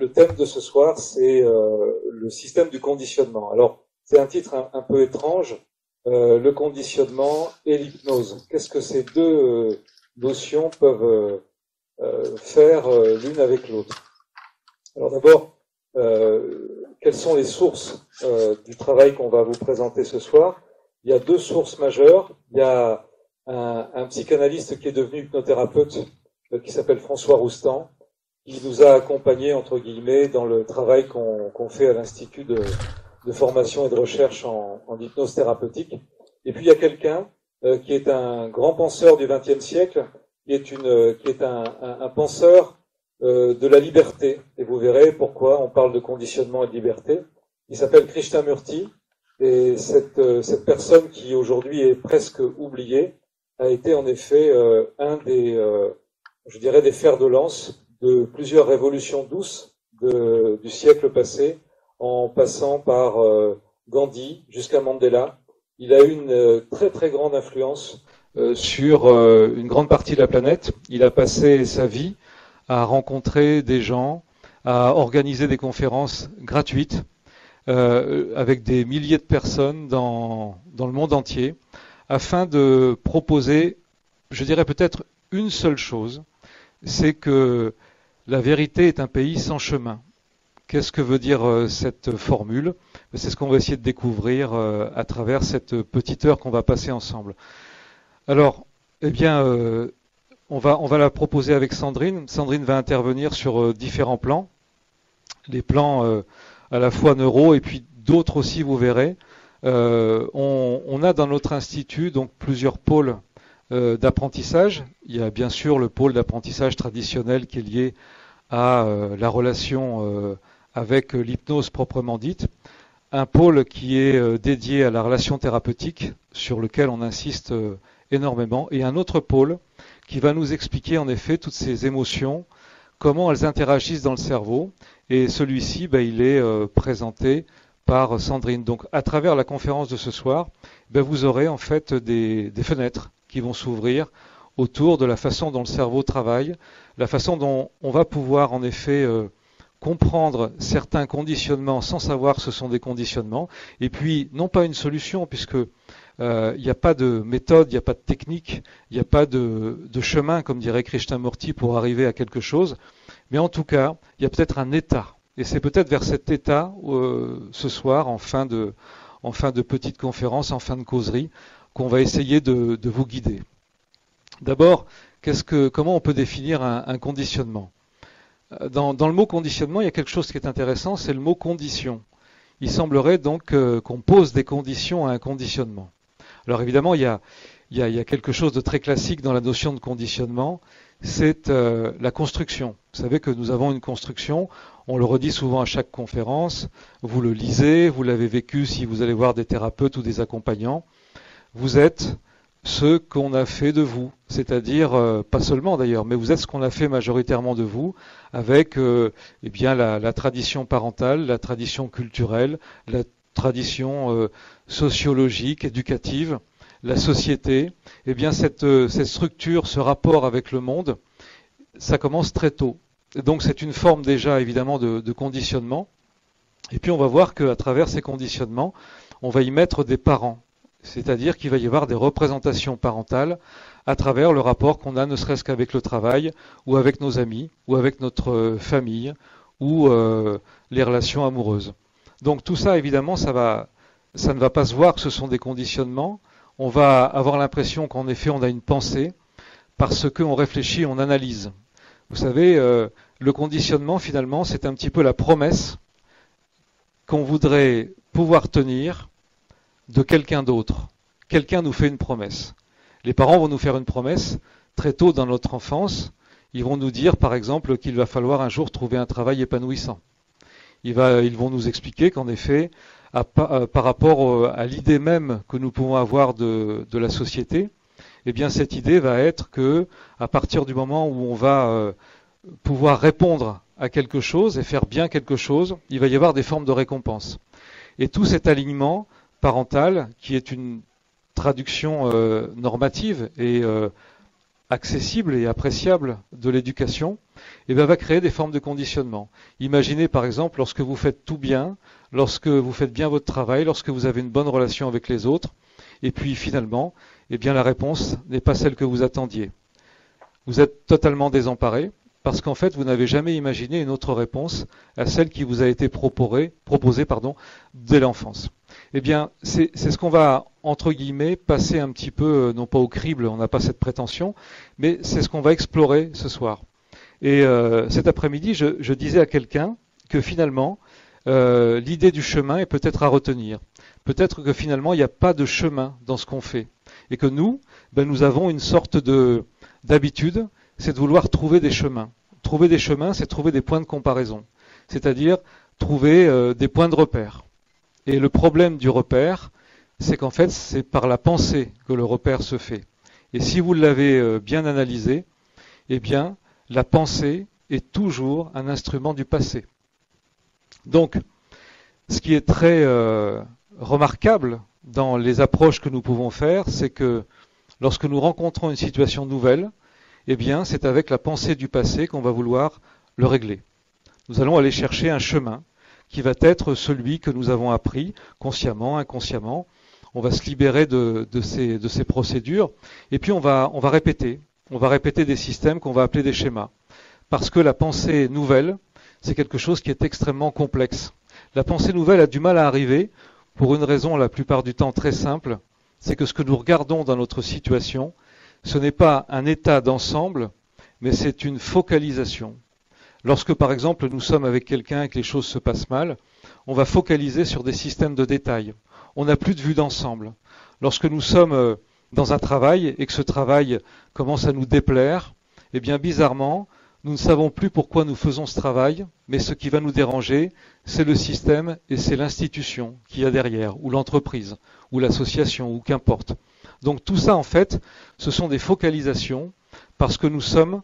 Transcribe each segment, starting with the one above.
le thème de ce soir, c'est le système du conditionnement. Alors, c'est un titre un peu étrange, le conditionnement et l'hypnose. Qu'est-ce que ces deux notions peuvent faire l'une avec l'autre? Alors d'abord, quelles sont les sources du travail qu'on va vous présenter ce soir? Il y a deux sources majeures. Il y a un psychanalyste qui est devenu hypnothérapeute, qui s'appelle François Roustan, qui nous a accompagnés, entre guillemets, dans le travail qu'on fait à l'Institut de formation et de recherche en hypnose thérapeutique. Et puis il y a quelqu'un qui est un grand penseur du XXe siècle, qui est un penseur de la liberté. Et vous verrez pourquoi on parle de conditionnement et de liberté. Il s'appelle Krishnamurti. Et cette personne qui aujourd'hui est presque oubliée a été en effet un des, je dirais, des fers de lance de plusieurs révolutions douces du siècle passé, en passant par Gandhi jusqu'à Mandela. Il a eu une très très grande influence sur une grande partie de la planète. Il a passé sa vie à rencontrer des gens, à organiser des conférences gratuites avec des milliers de personnes dans le monde entier, afin de proposer, je dirais peut-être une seule chose, c'est que la vérité est un pays sans chemin. Qu'est-ce que veut dire cette formule? C'est ce qu'on va essayer de découvrir à travers cette petite heure qu'on va passer ensemble. Alors, eh bien, on va la proposer avec Sandrine. Sandrine va intervenir sur différents plans. Les plans à la fois neuro et puis d'autres aussi, vous verrez. On a dans notre institut donc plusieurs pôles d'apprentissage. Il y a bien sûr le pôle d'apprentissage traditionnel qui est lié à la relation avec l'hypnose proprement dite. Un pôle qui est dédié à la relation thérapeutique, sur lequel on insiste énormément, et un autre pôle qui va nous expliquer en effet toutes ces émotions, comment elles interagissent dans le cerveau, et celui-ci, il est présenté par Sandrine. Donc à travers la conférence de ce soir, vous aurez en fait des fenêtres qui vont s'ouvrir autour de la façon dont le cerveau travaille, la façon dont on va pouvoir en effet comprendre certains conditionnements sans savoir que ce sont des conditionnements, et puis non pas une solution, puisque il n'y a pas de méthode, il n'y a pas de technique, il n'y a pas de chemin, comme dirait Krishnamurti, pour arriver à quelque chose, mais en tout cas, il y a peut-être un état, et c'est peut-être vers cet état ce soir, en fin de petite conférence, en fin de causerie, qu'on va essayer de vous guider. D'abord, comment on peut définir un conditionnement? Dans le mot conditionnement, il y a quelque chose qui est intéressant, c'est le mot condition. Il semblerait donc qu'on pose des conditions à un conditionnement. Alors évidemment, il y a quelque chose de très classique dans la notion de conditionnement, c'est la construction. Vous savez que nous avons une construction, on le redit souvent à chaque conférence, vous le lisez, vous l'avez vécu si vous allez voir des thérapeutes ou des accompagnants. Vous êtes ce qu'on a fait de vous, c'est-à-dire, pas seulement d'ailleurs, mais vous êtes ce qu'on a fait majoritairement de vous, avec la tradition parentale, la tradition culturelle, la tradition sociologique, éducative, la société. Eh bien cette structure, ce rapport avec le monde, ça commence très tôt. Et donc c'est une forme déjà évidemment de conditionnement. Et puis on va voir qu'à travers ces conditionnements, on va y mettre des parents. C'est-à-dire qu'il va y avoir des représentations parentales à travers le rapport qu'on a, ne serait-ce qu'avec le travail, ou avec nos amis, ou avec notre famille, ou les relations amoureuses. Donc tout ça, évidemment, ça ne va pas se voir que ce sont des conditionnements. On va avoir l'impression qu'en effet, on a une pensée, parce qu'on réfléchit, on analyse. Vous savez, le conditionnement, finalement, c'est un petit peu la promesse qu'on voudrait pouvoir tenir de quelqu'un d'autre. Quelqu'un nous fait une promesse. Les parents vont nous faire une promesse très tôt dans notre enfance. Ils vont nous dire, par exemple, qu'il va falloir un jour trouver un travail épanouissant. Ils vont nous expliquer qu'en effet, par rapport à l'idée même que nous pouvons avoir de la société, eh bien cette idée va être que, à partir du moment où on va pouvoir répondre à quelque chose et faire bien quelque chose, il va y avoir des formes de récompense. Et tout cet alignement parental, qui est une traduction normative et accessible et appréciable de l'éducation, et bien va créer des formes de conditionnement. Imaginez par exemple lorsque vous faites tout bien, lorsque vous faites bien votre travail, lorsque vous avez une bonne relation avec les autres, et puis finalement, eh bien la réponse n'est pas celle que vous attendiez. Vous êtes totalement désemparé parce qu'en fait vous n'avez jamais imaginé une autre réponse à celle qui vous a été proposée dès l'enfance. Eh bien, c'est ce qu'on va, entre guillemets, passer un petit peu, non pas au crible, on n'a pas cette prétention, mais c'est ce qu'on va explorer ce soir. Et cet après-midi, je disais à quelqu'un que finalement, l'idée du chemin est peut-être à retenir. Peut-être que finalement, il n'y a pas de chemin dans ce qu'on fait. Et que nous, nous avons une sorte d'habitude, c'est de vouloir trouver des chemins. Trouver des chemins, c'est trouver des points de comparaison. C'est-à-dire trouver des points de repère. Et le problème du repère, c'est qu'en fait, c'est par la pensée que le repère se fait. Et si vous l'avez bien analysé, eh bien, la pensée est toujours un instrument du passé. Donc, ce qui est très remarquable dans les approches que nous pouvons faire, c'est que lorsque nous rencontrons une situation nouvelle, eh bien, c'est avec la pensée du passé qu'on va vouloir le régler. Nous allons aller chercher un chemin qui va être celui que nous avons appris, consciemment, inconsciemment. On va se libérer de ces procédures, et puis on va répéter. On va répéter des systèmes qu'on va appeler des schémas. Parce que la pensée nouvelle, c'est quelque chose qui est extrêmement complexe. La pensée nouvelle a du mal à arriver pour une raison la plupart du temps très simple, c'est que ce que nous regardons dans notre situation, ce n'est pas un état d'ensemble, mais c'est une focalisation. Lorsque, par exemple, nous sommes avec quelqu'un et que les choses se passent mal, on va focaliser sur des systèmes de détails. On n'a plus de vue d'ensemble. Lorsque nous sommes dans un travail et que ce travail commence à nous déplaire, eh bien, bizarrement, nous ne savons plus pourquoi nous faisons ce travail, mais ce qui va nous déranger, c'est le système et c'est l'institution qu'il y a derrière, ou l'entreprise, ou l'association, ou qu'importe. Donc tout ça, en fait, ce sont des focalisations, parce que nous sommes,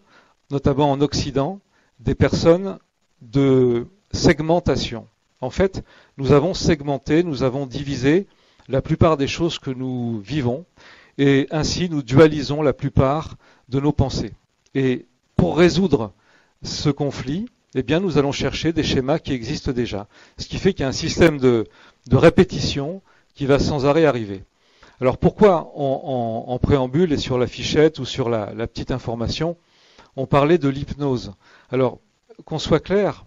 notamment en Occident, des personnes de segmentation. En fait, nous avons segmenté, nous avons divisé la plupart des choses que nous vivons, et ainsi nous dualisons la plupart de nos pensées. Et pour résoudre ce conflit, eh bien, nous allons chercher des schémas qui existent déjà. Ce qui fait qu'il y a un système de répétition qui va sans arrêt arriver. Alors pourquoi en préambule et sur la fichette ou sur la petite information, on parlait de l'hypnose. Alors, qu'on soit clair,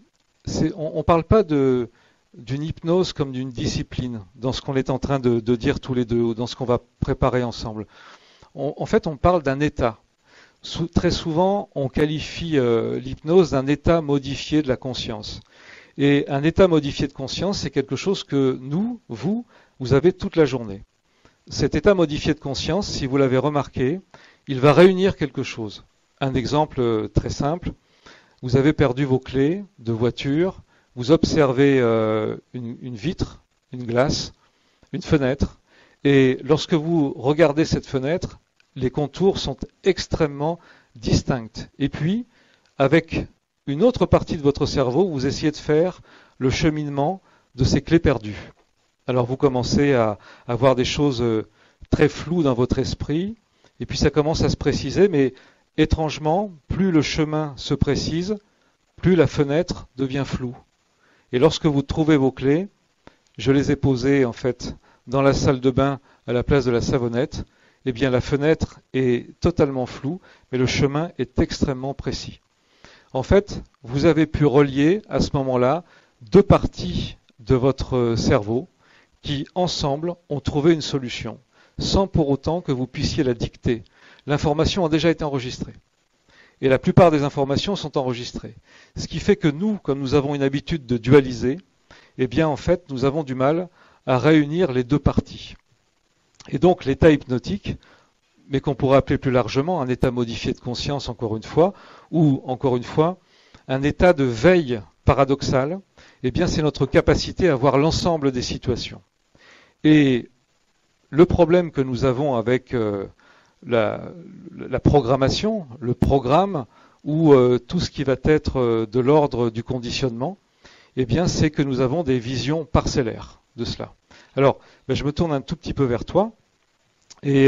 on ne parle pas d'une hypnose comme d'une discipline, dans ce qu'on est en train de dire tous les deux, ou dans ce qu'on va préparer ensemble. En fait, on parle d'un état. Très souvent, on qualifie l'hypnose d'un état modifié de la conscience. Et un état modifié de conscience, c'est quelque chose que vous avez toute la journée. Cet état modifié de conscience, si vous l'avez remarqué, il va réunir quelque chose. Un exemple très simple, vous avez perdu vos clés de voiture, vous observez une vitre, une glace, une fenêtre, et lorsque vous regardez cette fenêtre, les contours sont extrêmement distincts. Et puis, avec une autre partie de votre cerveau, vous essayez de faire le cheminement de ces clés perdues. Alors vous commencez à avoir des choses très floues dans votre esprit, et puis ça commence à se préciser, mais étrangement, plus le chemin se précise, plus la fenêtre devient floue. Et lorsque vous trouvez vos clés, je les ai posées en fait dans la salle de bain à la place de la savonnette, eh bien la fenêtre est totalement floue, mais le chemin est extrêmement précis. En fait, vous avez pu relier à ce moment-là deux parties de votre cerveau qui, ensemble, ont trouvé une solution, sans pour autant que vous puissiez la dicter. L'information a déjà été enregistrée. Et la plupart des informations sont enregistrées. Ce qui fait que nous, comme nous avons une habitude de dualiser, eh bien en fait, nous avons du mal à réunir les deux parties. Et donc l'état hypnotique, mais qu'on pourrait appeler plus largement un état modifié de conscience encore une fois, ou encore une fois, un état de veille paradoxale, eh bien c'est notre capacité à voir l'ensemble des situations. Et le problème que nous avons avec la programmation, le programme, ou tout ce qui va être de l'ordre du conditionnement, eh bien c'est que nous avons des visions parcellaires de cela. Alors, je me tourne un tout petit peu vers toi, et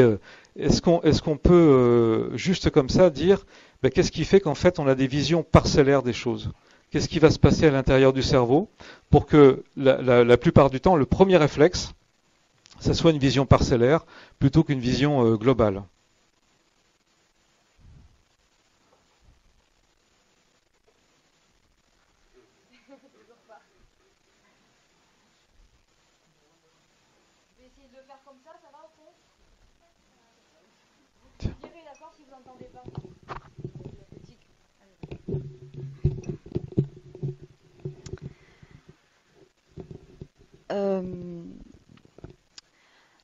est-ce qu'on peut juste comme ça dire qu'est-ce qui fait qu'en fait on a des visions parcellaires des choses? Qu'est-ce qui va se passer à l'intérieur du cerveau pour que la plupart du temps le premier réflexe, ça soit une vision parcellaire plutôt qu'une vision globale?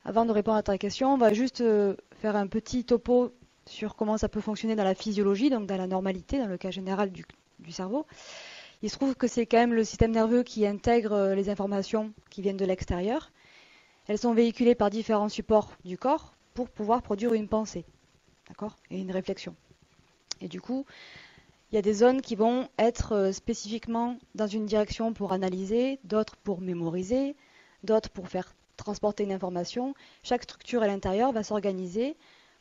Avant de répondre à ta question, on va juste faire un petit topo sur comment ça peut fonctionner dans la physiologie, donc dans la normalité, dans le cas général du cerveau. Il se trouve que c'est quand même le système nerveux qui intègre les informations qui viennent de l'extérieur. Elles sont véhiculées par différents supports du corps pour pouvoir produire une pensée, d'accord, et une réflexion. Et du coup, il y a des zones qui vont être spécifiquement dans une direction pour analyser, d'autres pour mémoriser, d'autres pour faire transporter une information. Chaque structure à l'intérieur va s'organiser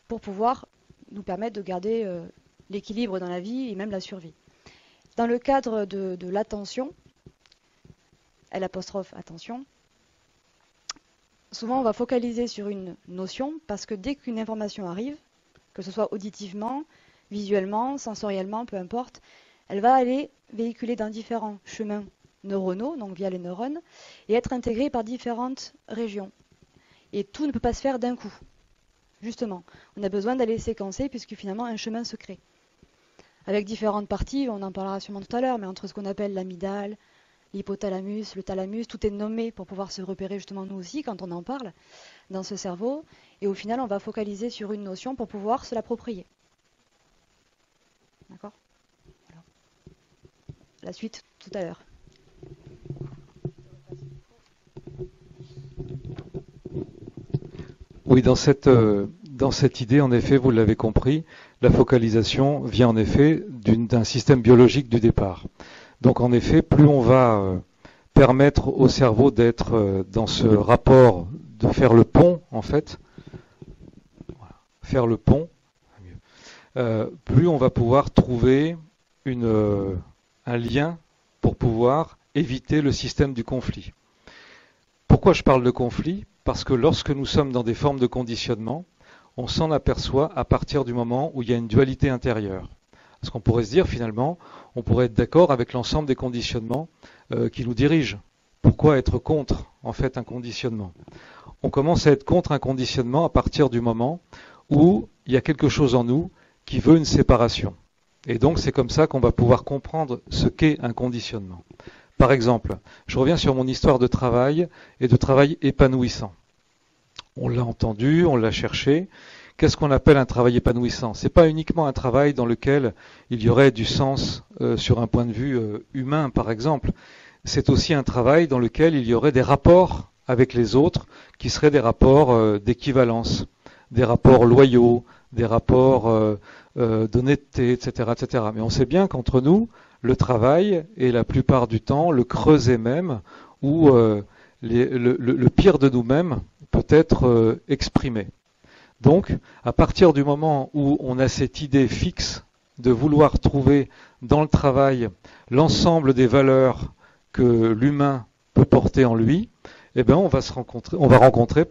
pour pouvoir nous permettre de garder l'équilibre dans la vie et même la survie. Dans le cadre de l'attention, l'apostrophe attention, souvent on va focaliser sur une notion parce que dès qu'une information arrive, que ce soit auditivement, visuellement, sensoriellement, peu importe, elle va aller véhiculer dans différents chemins neuronaux, donc via les neurones, et être intégrée par différentes régions. Et tout ne peut pas se faire d'un coup. Justement, on a besoin d'aller séquencer puisque finalement un chemin se crée. Avec différentes parties, on en parlera sûrement tout à l'heure, mais entre ce qu'on appelle l'amygdale, l'hypothalamus, le thalamus, tout est nommé pour pouvoir se repérer justement nous aussi quand on en parle dans ce cerveau. Et au final, on va focaliser sur une notion pour pouvoir se l'approprier. D'accord ? Alors, la suite tout à l'heure. Oui, dans cette idée, en effet, vous l'avez compris, la focalisation vient en effet d'un système biologique du départ. Donc en effet, plus on va permettre au cerveau d'être dans ce rapport, de faire le pont en fait, faire le pont, plus on va pouvoir trouver un lien pour pouvoir éviter le système du conflit. Pourquoi je parle de conflit ? Parce que lorsque nous sommes dans des formes de conditionnement, on s'en aperçoit à partir du moment où il y a une dualité intérieure. Parce qu'on pourrait se dire finalement, on pourrait être d'accord avec l'ensemble des conditionnements qui nous dirigent. Pourquoi être contre en fait un conditionnement ? On commence à être contre un conditionnement à partir du moment où il y a quelque chose en nous qui veut une séparation. Et donc c'est comme ça qu'on va pouvoir comprendre ce qu'est un conditionnement. Par exemple, je reviens sur mon histoire de travail et de travail épanouissant. On l'a entendu, on l'a cherché. Qu'est-ce qu'on appelle un travail épanouissant ? Ce n'est pas uniquement un travail dans lequel il y aurait du sens sur un point de vue humain, par exemple. C'est aussi un travail dans lequel il y aurait des rapports avec les autres qui seraient des rapports d'équivalence, des rapports loyaux, des rapports d'honnêteté, etc., etc. Mais on sait bien qu'entre nous, le travail est la plupart du temps le creuset même où le pire de nous-mêmes peut être exprimé. Donc, à partir du moment où on a cette idée fixe de vouloir trouver dans le travail l'ensemble des valeurs que l'humain peut porter en lui, eh bien on va rencontrer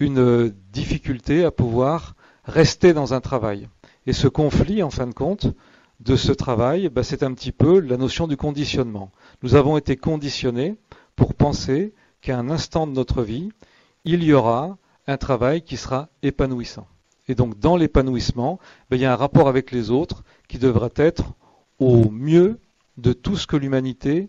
une difficulté à pouvoir rester dans un travail. Et ce conflit, en fin de compte, de ce travail, c'est un petit peu la notion du conditionnement. Nous avons été conditionnés pour penser qu'à un instant de notre vie, il y aura un travail qui sera épanouissant. Et donc dans l'épanouissement, il y a un rapport avec les autres qui devrait être au mieux de tout ce que l'humanité,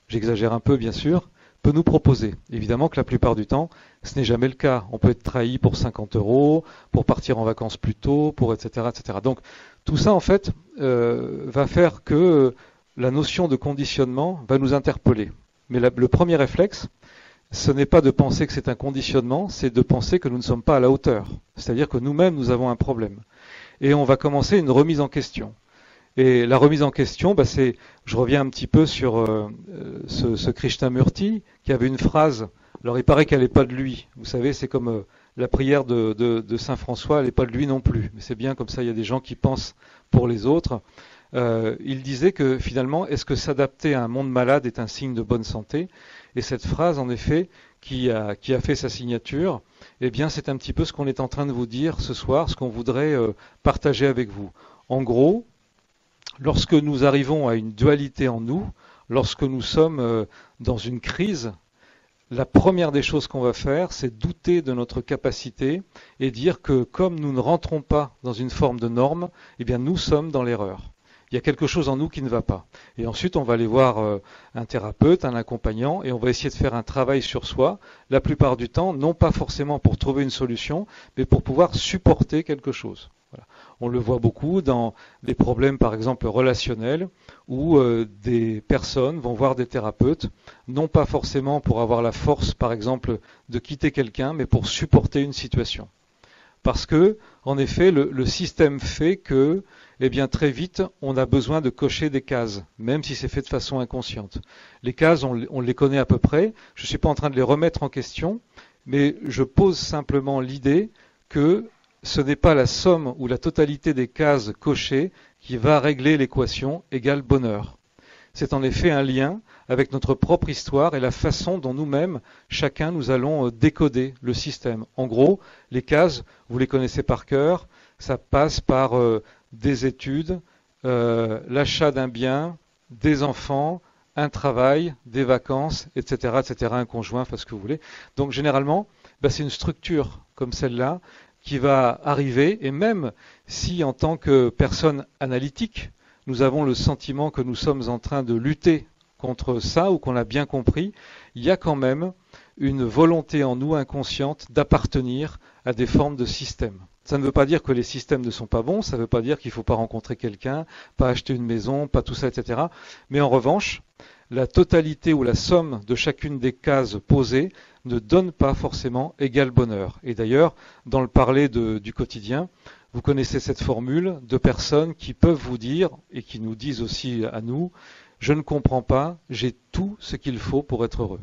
j'exagère un peu bien sûr, peut nous proposer. Évidemment que la plupart du temps, ce n'est jamais le cas. On peut être trahi pour 50 €, pour partir en vacances plus tôt, pour etc., etc. Donc tout ça en fait va faire que la notion de conditionnement va nous interpeller. Mais le premier réflexe, ce n'est pas de penser que c'est un conditionnement, c'est de penser que nous ne sommes pas à la hauteur. C'est-à-dire que nous-mêmes, nous avons un problème. Et on va commencer une remise en question. Et la remise en question, je reviens un petit peu sur ce Krishnamurti qui avait une phrase. Alors il paraît qu'elle n'est pas de lui. Vous savez, c'est comme la prière de Saint François, elle n'est pas de lui non plus. Mais c'est bien comme ça, il y a des gens qui pensent pour les autres. Il disait que finalement, est-ce que s'adapter à un monde malade est un signe de bonne santé? Et cette phrase, en effet, qui a fait sa signature, eh bien, c'est un petit peu ce qu'on est en train de vous dire ce soir, ce qu'on voudrait partager avec vous. En gros, lorsque nous arrivons à une dualité en nous, lorsque nous sommes dans une crise, la première des choses qu'on va faire, c'est douter de notre capacité et dire que comme nous ne rentrons pas dans une forme de norme, eh bien nous sommes dans l'erreur. Il y a quelque chose en nous qui ne va pas. Et ensuite, on va aller voir un thérapeute, un accompagnant, et on va essayer de faire un travail sur soi, la plupart du temps, non pas forcément pour trouver une solution, mais pour pouvoir supporter quelque chose. Voilà. On le voit beaucoup dans des problèmes, par exemple, relationnels, où des personnes vont voir des thérapeutes, non pas forcément pour avoir la force, par exemple, de quitter quelqu'un, mais pour supporter une situation. Parce que, en effet, le système fait que, eh bien, très vite, on a besoin de cocher des cases, même si c'est fait de façon inconsciente. Les cases, on les connaît à peu près. Je ne suis pas en train de les remettre en question, mais je pose simplement l'idée que ce n'est pas la somme ou la totalité des cases cochées qui va régler l'équation égale bonheur. C'est en effet un lien avec notre propre histoire et la façon dont nous-mêmes, chacun, nous allons décoder le système. En gros, les cases, vous les connaissez par cœur, ça passe par des études, l'achat d'un bien, des enfants, un travail, des vacances, etc., etc., un conjoint, enfin ce que vous voulez. Donc généralement, c'est une structure comme celle-là qui va arriver, et même si en tant que personne analytique, nous avons le sentiment que nous sommes en train de lutter contre ça ou qu'on l'a bien compris, il y a quand même une volonté en nous inconsciente d'appartenir à des formes de systèmes. Ça ne veut pas dire que les systèmes ne sont pas bons, ça ne veut pas dire qu'il ne faut pas rencontrer quelqu'un, pas acheter une maison, pas tout ça, etc. Mais en revanche, la totalité ou la somme de chacune des cases posées ne donne pas forcément égal bonheur. Et d'ailleurs, dans le parler du quotidien, vous connaissez cette formule de personnes qui peuvent vous dire, et qui nous disent aussi à nous, je ne comprends pas, j'ai tout ce qu'il faut pour être heureux.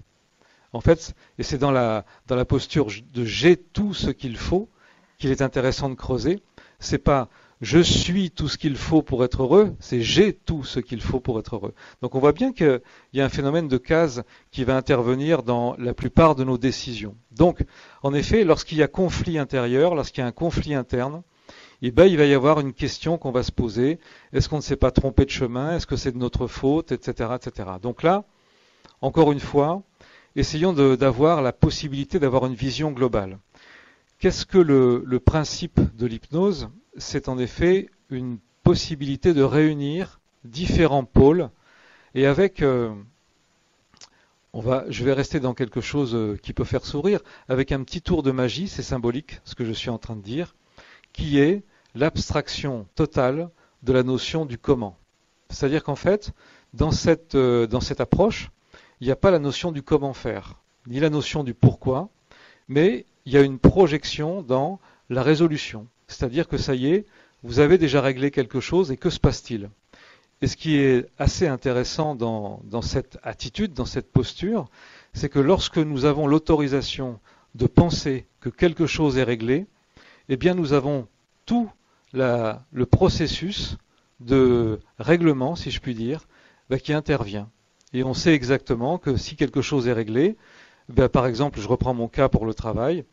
En fait, et c'est dans la posture de j'ai tout ce qu'il faut qu'il est intéressant de creuser. C'est pas je suis tout ce qu'il faut pour être heureux, c'est j'ai tout ce qu'il faut pour être heureux. Donc on voit bien qu'il y a un phénomène de case qui va intervenir dans la plupart de nos décisions. Donc, en effet, lorsqu'il y a conflit intérieur, lorsqu'il y a un conflit interne, il va y avoir une question qu'on va se poser. Est-ce qu'on ne s'est pas trompé de chemin? Est-ce que c'est de notre faute? Etc., etc. Donc là, encore une fois, essayons d'avoir la possibilité d'avoir une vision globale. Qu'est-ce que le principe de l'hypnose? C'est en effet une possibilité de réunir différents pôles et avec, je vais rester dans quelque chose qui peut faire sourire, avec un petit tour de magie, c'est symbolique ce que je suis en train de dire, qui est l'abstraction totale de la notion du comment. C'est-à-dire qu'en fait, dans cette approche, il n'y a pas la notion du comment faire, ni la notion du pourquoi, mais il y a une projection dans la résolution. C'est-à-dire que ça y est, vous avez déjà réglé quelque chose et que se passe-t-il? Et ce qui est assez intéressant dans cette attitude, dans cette posture, c'est que lorsque nous avons l'autorisation de penser que quelque chose est réglé, eh bien nous avons tout le processus de règlement, si je puis dire, qui intervient. Et on sait exactement que si quelque chose est réglé, par exemple, je reprends mon cas pour le travail,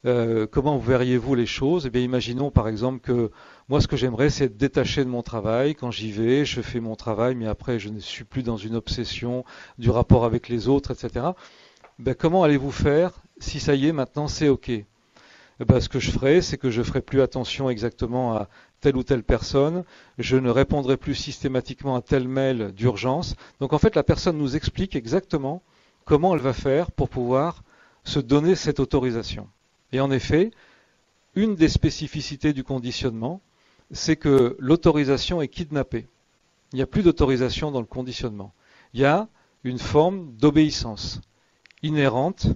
comment vous verriez-vous les choses? Eh bien, imaginons par exemple que moi, ce que j'aimerais, c'est être détaché de mon travail. Quand j'y vais, je fais mon travail, mais après, je ne suis plus dans une obsession du rapport avec les autres, etc. Comment allez-vous faire si ça y est, maintenant, c'est OK? Ce que je ferai, c'est que je ne ferai plus attention exactement à telle ou telle personne, je ne répondrai plus systématiquement à tel mail d'urgence. Donc en fait, la personne nous explique exactement comment elle va faire pour pouvoir se donner cette autorisation. Et en effet, une des spécificités du conditionnement, c'est que l'autorisation est kidnappée. Il n'y a plus d'autorisation dans le conditionnement. Il y a une forme d'obéissance inhérente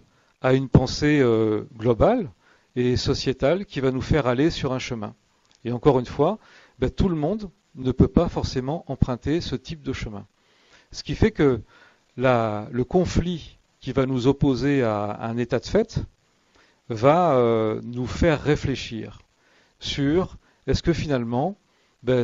à une pensée globale et sociétale qui va nous faire aller sur un chemin. Et encore une fois, tout le monde ne peut pas forcément emprunter ce type de chemin. Ce qui fait que le conflit qui va nous opposer à un état de fait, va nous faire réfléchir sur est-ce que finalement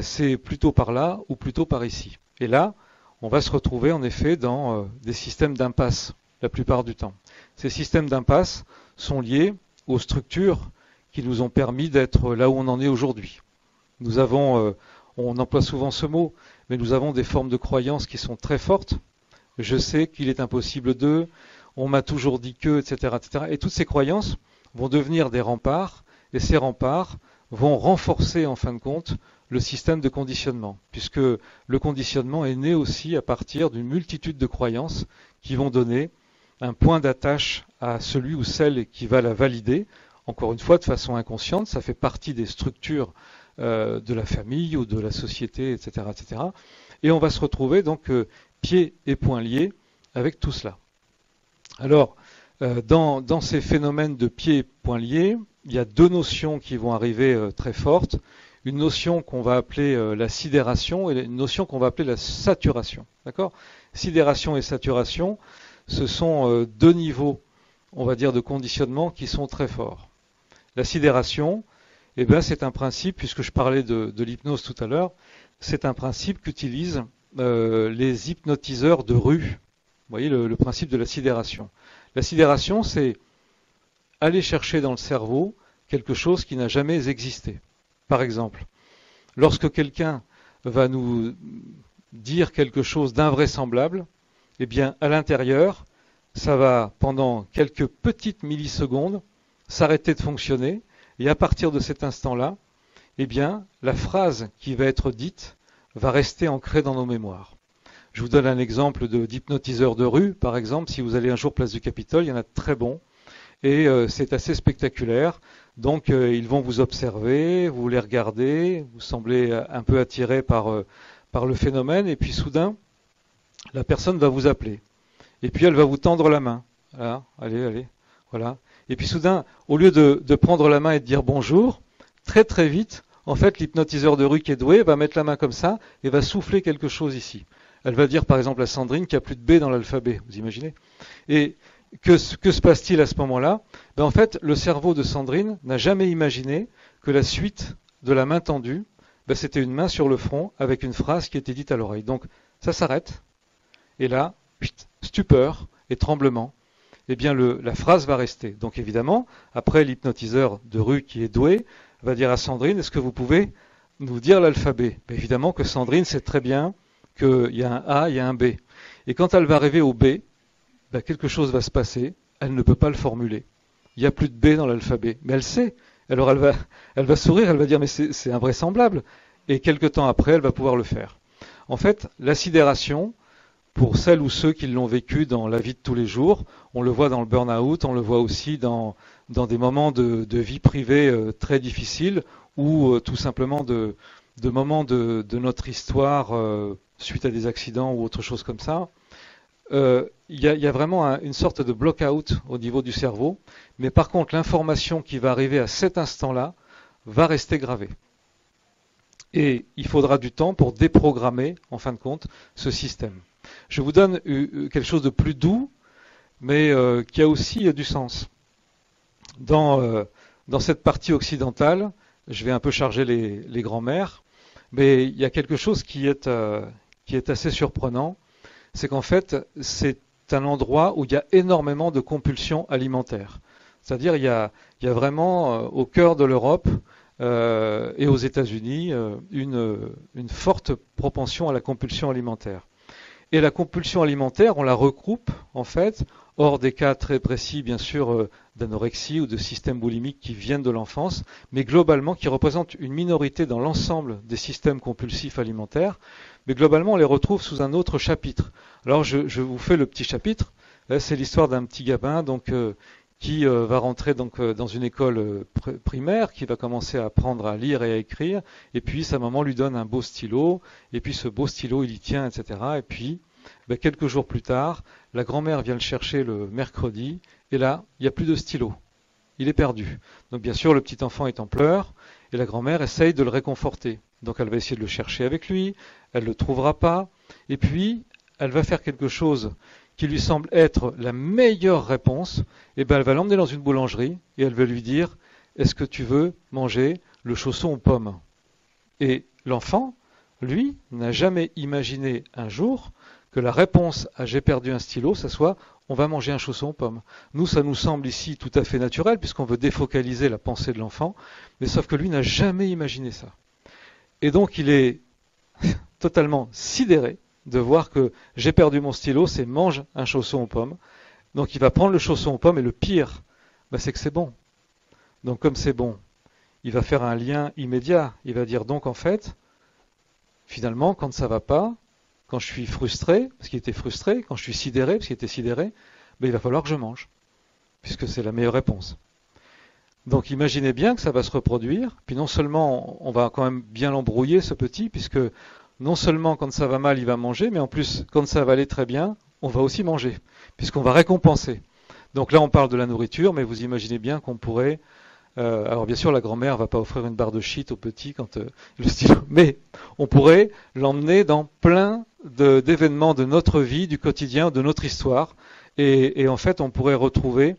c'est plutôt par là ou plutôt par ici. Et là, on va se retrouver en effet dans des systèmes d'impasse la plupart du temps. Ces systèmes d'impasse sont liés aux structures qui nous ont permis d'être là où on en est aujourd'hui. Nous avons, on emploie souvent ce mot, mais nous avons des formes de croyances qui sont très fortes. Je sais qu'il est impossible de, on m'a toujours dit que, etc., etc. Et toutes ces croyances vont devenir des remparts, et ces remparts vont renforcer en fin de compte le système de conditionnement, puisque le conditionnement est né aussi à partir d'une multitude de croyances qui vont donner un point d'attache à celui ou celle qui va la valider, encore une fois de façon inconsciente, ça fait partie des structures de la famille ou de la société, etc., etc. Et on va se retrouver donc pieds et poings liés avec tout cela. Alors, dans ces phénomènes de pieds et poings liés, il y a deux notions qui vont arriver très fortes. Une notion qu'on va appeler la sidération et une notion qu'on va appeler la saturation. D'accord ? Sidération et saturation, ce sont deux niveaux, on va dire, de conditionnement qui sont très forts. La sidération, c'est un principe, puisque je parlais de l'hypnose tout à l'heure, c'est un principe qu'utilisent les hypnotiseurs de rue. Vous voyez le principe de la sidération. La sidération, c'est aller chercher dans le cerveau quelque chose qui n'a jamais existé. Par exemple, lorsque quelqu'un va nous dire quelque chose d'invraisemblable, à l'intérieur, ça va, pendant quelques petites millisecondes, s'arrêter de fonctionner, et à partir de cet instant-là, la phrase qui va être dite va rester ancrée dans nos mémoires. Je vous donne un exemple d'hypnotiseur de rue, par exemple, si vous allez un jour place du Capitole, il y en a de très bons, et c'est assez spectaculaire. Donc ils vont vous observer, vous les regardez, vous semblez un peu attiré par le phénomène, et puis soudain, la personne va vous appeler. Et puis elle va vous tendre la main. Voilà, allez, voilà. Et puis soudain, au lieu de prendre la main et de dire bonjour, très très vite, en fait, l'hypnotiseur de rue qui est doué va mettre la main comme ça et va souffler quelque chose ici. Elle va dire par exemple à Sandrine qu'il n'y a plus de B dans l'alphabet, vous imaginez ? Et que se passe-t-il à ce moment-là ? En fait, le cerveau de Sandrine n'a jamais imaginé que la suite de la main tendue, c'était une main sur le front avec une phrase qui était dite à l'oreille. Donc ça s'arrête, et là, stupeur et tremblement, la phrase va rester. Donc évidemment, après l'hypnotiseur de rue qui est doué va dire à Sandrine, est-ce que vous pouvez nous dire l'alphabet ? Évidemment que Sandrine sait très bien qu'il y a un A, il y a un B. Et quand elle va arriver au B, quelque chose va se passer, elle ne peut pas le formuler. Il n'y a plus de B dans l'alphabet, mais elle sait. Alors elle va sourire, elle va dire mais c'est invraisemblable. Et quelque temps après, elle va pouvoir le faire. En fait, la sidération, pour celles ou ceux qui l'ont vécu dans la vie de tous les jours, on le voit dans le burn-out, on le voit aussi dans des moments de vie privée très difficiles, ou tout simplement de moments de notre histoire suite à des accidents ou autre chose comme ça. Il y a vraiment une sorte de block-out au niveau du cerveau, mais par contre l'information qui va arriver à cet instant-là va rester gravée. Et il faudra du temps pour déprogrammer, en fin de compte, ce système. Je vous donne quelque chose de plus doux, mais qui a aussi du sens. Dans cette partie occidentale, je vais un peu charger les grands-mères, mais il y a quelque chose qui est assez surprenant, c'est qu'en fait, c'est un endroit où il y a énormément de compulsions alimentaires. C'est-à-dire, il y a vraiment, au cœur de l'Europe et aux États-Unis, une forte propension à la compulsion alimentaire. Et la compulsion alimentaire, on la regroupe, en fait, hors des cas très précis, bien sûr, d'anorexie ou de système boulimique qui viennent de l'enfance, mais globalement qui représentent une minorité dans l'ensemble des systèmes compulsifs alimentaires, mais globalement on les retrouve sous un autre chapitre. Alors je vous fais le petit chapitre. Là, c'est l'histoire d'un petit gamin qui va rentrer dans une école primaire, qui va commencer à apprendre à lire et à écrire, et puis sa maman lui donne un beau stylo, et puis ce beau stylo il y tient, etc. Et puis quelques jours plus tard, la grand-mère vient le chercher le mercredi, et là, il n'y a plus de stylo. Il est perdu. Donc bien sûr, le petit enfant est en pleurs, et la grand-mère essaye de le réconforter. Donc elle va essayer de le chercher avec lui, elle ne le trouvera pas, et puis elle va faire quelque chose qui lui semble être la meilleure réponse, eh ben elle va l'emmener dans une boulangerie et elle va lui dire « Est-ce que tu veux manger le chausson aux pommes ?» Et l'enfant, lui, n'a jamais imaginé un jour que la réponse à « j'ai perdu un stylo », ça soit « on va manger un chausson aux pommes ». Nous, ça nous semble ici tout à fait naturel puisqu'on veut défocaliser la pensée de l'enfant, mais sauf que lui n'a jamais imaginé ça. Et donc il est totalement sidéré de voir que j'ai perdu mon stylo, c'est mange un chausson aux pommes. Donc il va prendre le chausson aux pommes et le pire, c'est que c'est bon. Donc comme c'est bon, il va faire un lien immédiat. Il va dire donc en fait, finalement, quand ça va pas, quand je suis frustré, parce qu'il était frustré, quand je suis sidéré, parce qu'il était sidéré, il va falloir que je mange, puisque c'est la meilleure réponse. Donc imaginez bien que ça va se reproduire, puis non seulement on va quand même bien l'embrouiller ce petit, puisque non seulement quand ça va mal il va manger, mais en plus quand ça va aller très bien, on va aussi manger, puisqu'on va récompenser. Donc là on parle de la nourriture, mais vous imaginez bien qu'on pourrait... alors bien sûr la grand-mère va pas offrir une barre de shit au petit quand le stylo, mais on pourrait l'emmener dans plein d'événements de notre vie, du quotidien, de notre histoire, et en fait on pourrait retrouver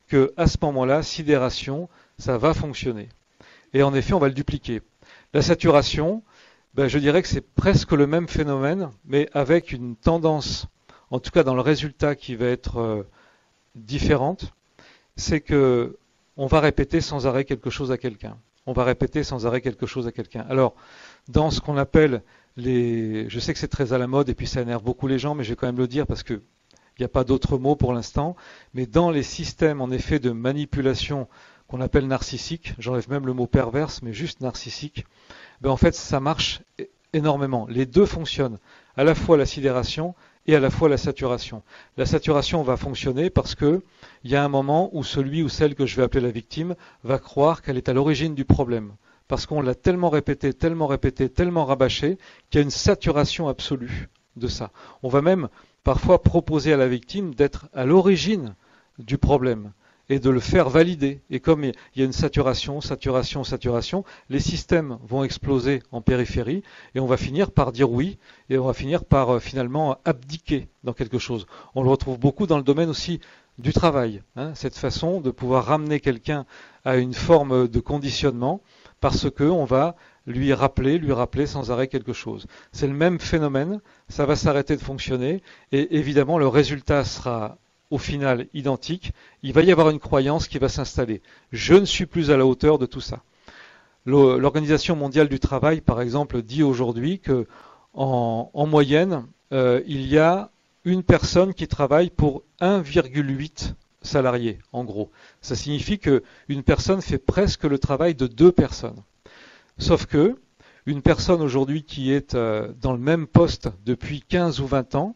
que à ce moment-là, sidération, ça va fonctionner. Et en effet, on va le dupliquer. La saturation, je dirais que c'est presque le même phénomène, mais avec une tendance, en tout cas dans le résultat qui va être différente, c'est que on va répéter sans arrêt quelque chose à quelqu'un. On va répéter sans arrêt quelque chose à quelqu'un. Alors, dans ce qu'on appelle je sais que c'est très à la mode et puis ça énerve beaucoup les gens, mais je vais quand même le dire parce que il n'y a pas d'autre mot pour l'instant, mais dans les systèmes en effet de manipulation qu'on appelle narcissiques, j'enlève même le mot perverse, mais juste narcissique, en fait ça marche énormément. Les deux fonctionnent, à la fois la sidération et à la fois la saturation. La saturation va fonctionner parce que il y a un moment où celui ou celle que je vais appeler la victime va croire qu'elle est à l'origine du problème. Parce qu'on l'a tellement répété, tellement rabâché, qu'il y a une saturation absolue de ça. On va même parfois proposer à la victime d'être à l'origine du problème et de le faire valider. Et comme il y a une saturation, les systèmes vont exploser en périphérie et on va finir par dire oui et on va finir par finalement abdiquer dans quelque chose. On le retrouve beaucoup dans le domaine aussi du travail, cette façon de pouvoir ramener quelqu'un à une forme de conditionnement parce qu'on va lui rappeler sans arrêt quelque chose. C'est le même phénomène, ça va s'arrêter de fonctionner, et évidemment le résultat sera au final identique. Il va y avoir une croyance qui va s'installer. Je ne suis plus à la hauteur de tout ça. L'Organisation mondiale du travail, par exemple, dit aujourd'hui que en moyenne, il y a une personne qui travaille pour 1,8 salariés, en gros. Ça signifie qu'une personne fait presque le travail de 2 personnes. Sauf que une personne aujourd'hui qui est dans le même poste depuis 15 ou 20 ans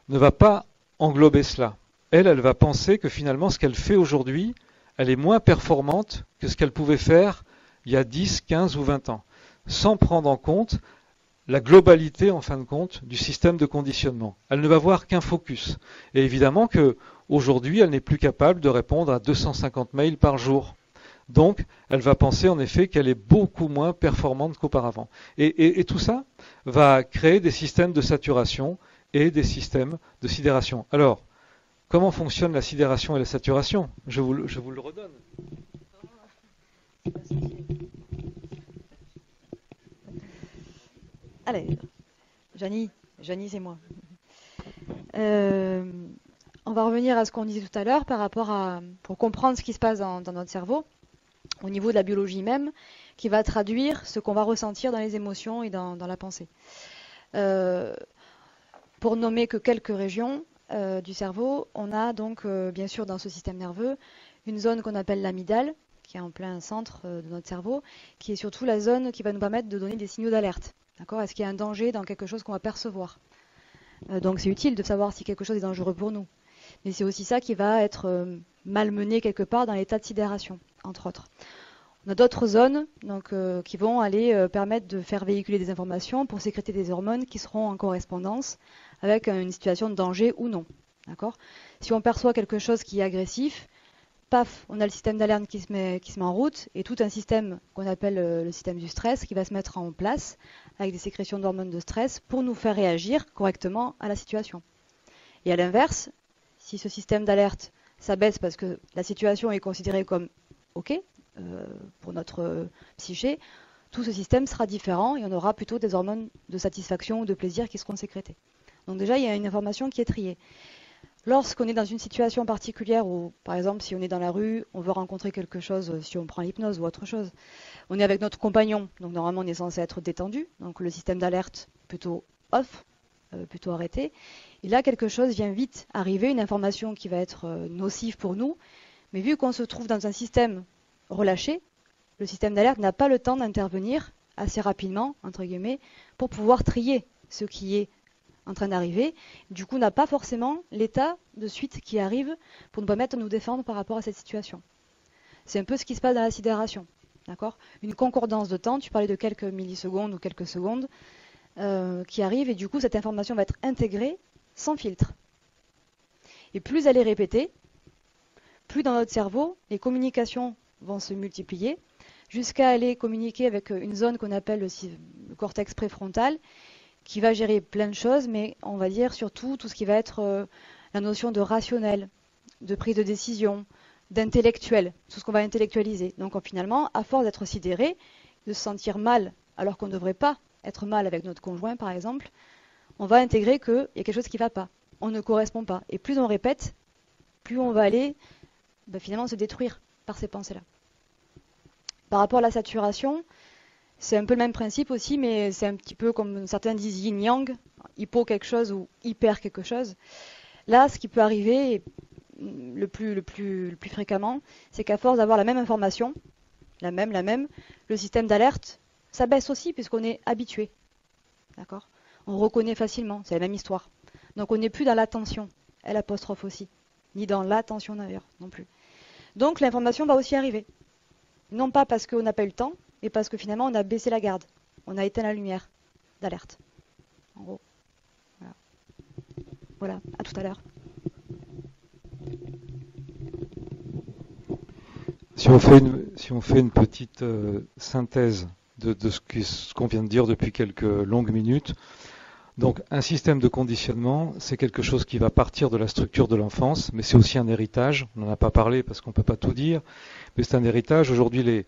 ne va pas englober cela. Elle va penser que finalement ce qu'elle fait aujourd'hui, elle est moins performante que ce qu'elle pouvait faire il y a 10, 15 ou 20 ans, sans prendre en compte la globalité, en fin de compte, du système de conditionnement. Elle ne va voir qu'un focus. Et évidemment qu'aujourd'hui, elle n'est plus capable de répondre à 250 mails par jour. Donc, elle va penser en effet qu'elle est beaucoup moins performante qu'auparavant. Et tout ça va créer des systèmes de saturation et des systèmes de sidération. Alors, comment fonctionne la sidération et la saturation ? Je vous le redonne. Allez, Janie c'est moi. On va revenir à ce qu'on disait tout à l'heure par rapport pour comprendre ce qui se passe dans notre cerveau, au niveau de la biologie même, qui va traduire ce qu'on va ressentir dans les émotions et dans la pensée. Pour nommer que quelques régions du cerveau, on a donc bien sûr dans ce système nerveux une zone qu'on appelle l'amygdale, qui est en plein centre de notre cerveau, qui est surtout la zone qui va nous permettre de donner des signaux d'alerte. D'accord ? Est-ce qu'il y a un danger dans quelque chose qu'on va percevoir ? Donc c'est utile de savoir si quelque chose est dangereux pour nous. Mais c'est aussi ça qui va être malmené quelque part dans l'état de sidération, entre autres. On a d'autres zones donc, qui vont aller permettre de faire véhiculer des informations pour sécréter des hormones qui seront en correspondance avec une situation de danger ou non. D'accord ? Si on perçoit quelque chose qui est agressif, paf, on a le système d'alerte qui se met en route et tout un système qu'on appelle le système du stress qui va se mettre en place avec des sécrétions d'hormones de stress pour nous faire réagir correctement à la situation. Et à l'inverse, si ce système d'alerte s'abaisse parce que la situation est considérée comme OK pour notre psyché, tout ce système sera différent et on aura plutôt des hormones de satisfaction ou de plaisir qui seront sécrétées. Donc déjà, il y a une information qui est triée. Lorsqu'on est dans une situation particulière où, par exemple, si on est dans la rue, on veut rencontrer quelque chose, si on prend l'hypnose ou autre chose, on est avec notre compagnon, donc normalement on est censé être détendu, donc le système d'alerte plutôt off, plutôt arrêté. Et là, quelque chose vient vite arriver, une information qui va être nocive pour nous, mais vu qu'on se trouve dans un système relâché, le système d'alerte n'a pas le temps d'intervenir assez rapidement, entre guillemets, pour pouvoir trier ce qui est en train d'arriver. Du coup, n'a pas forcément l'état de suite qui arrive pour nous permettre de nous défendre par rapport à cette situation. C'est un peu ce qui se passe dans la sidération. D'accord ? Une concordance de temps, tu parlais de quelques millisecondes ou quelques secondes, qui arrive et du coup, cette information va être intégrée sans filtre. Et plus elle est répétée, plus dans notre cerveau, les communications vont se multiplier jusqu'à aller communiquer avec une zone qu'on appelle le cortex préfrontal, qui va gérer plein de choses, mais on va dire surtout tout ce qui va être la notion de rationnel, de prise de décision, d'intellectuel, tout ce qu'on va intellectualiser. Donc finalement, à force d'être sidéré, de se sentir mal alors qu'on ne devrait pas être mal avec notre conjoint par exemple, on va intégrer qu'il y a quelque chose qui ne va pas, on ne correspond pas. Et plus on répète, plus on va aller finalement se détruire par ces pensées-là. Par rapport à la saturation, c'est un peu le même principe aussi, mais c'est un petit peu comme certains disent yin-yang, hypo quelque chose ou hyper quelque chose. Là, ce qui peut arriver le plus fréquemment, c'est qu'à force d'avoir la même information, la même, le système d'alerte s'abaisse aussi puisqu'on est habitué. D'accord ? On reconnaît facilement, c'est la même histoire. Donc on n'est plus dans l'attention, L' aussi, ni dans l'attention d'ailleurs non plus. Donc l'information va aussi arriver. Non pas parce qu'on n'a pas eu le temps, et parce que finalement on a baissé la garde, on a éteint la lumière d'alerte. En gros. Voilà, à tout à l'heure. Si on fait une petite synthèse de ce qu'on vient de dire depuis quelques longues minutes, donc un système de conditionnement, c'est quelque chose qui va partir de la structure de l'enfance, mais c'est aussi un héritage. On n'en a pas parlé parce qu'on ne peut pas tout dire, mais c'est un héritage. Aujourd'hui,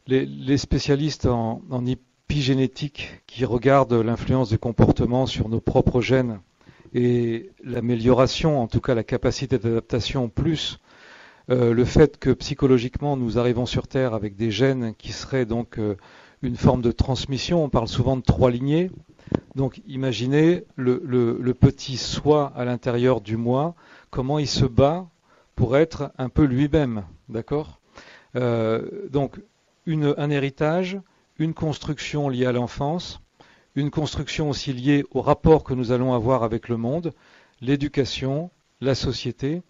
les spécialistes en épigénétique qui regardent l'influence du comportement sur nos propres gènes et l'amélioration, en tout cas la capacité d'adaptation, plus le fait que psychologiquement nous arrivons sur Terre avec des gènes qui seraient donc une forme de transmission. On parle souvent de 3 lignées. Donc imaginez le petit soi à l'intérieur du moi, comment il se bat pour être un peu lui-même, d'accord ? Donc un héritage, une construction liée à l'enfance, une construction aussi liée au rapport que nous allons avoir avec le monde, l'éducation, la société.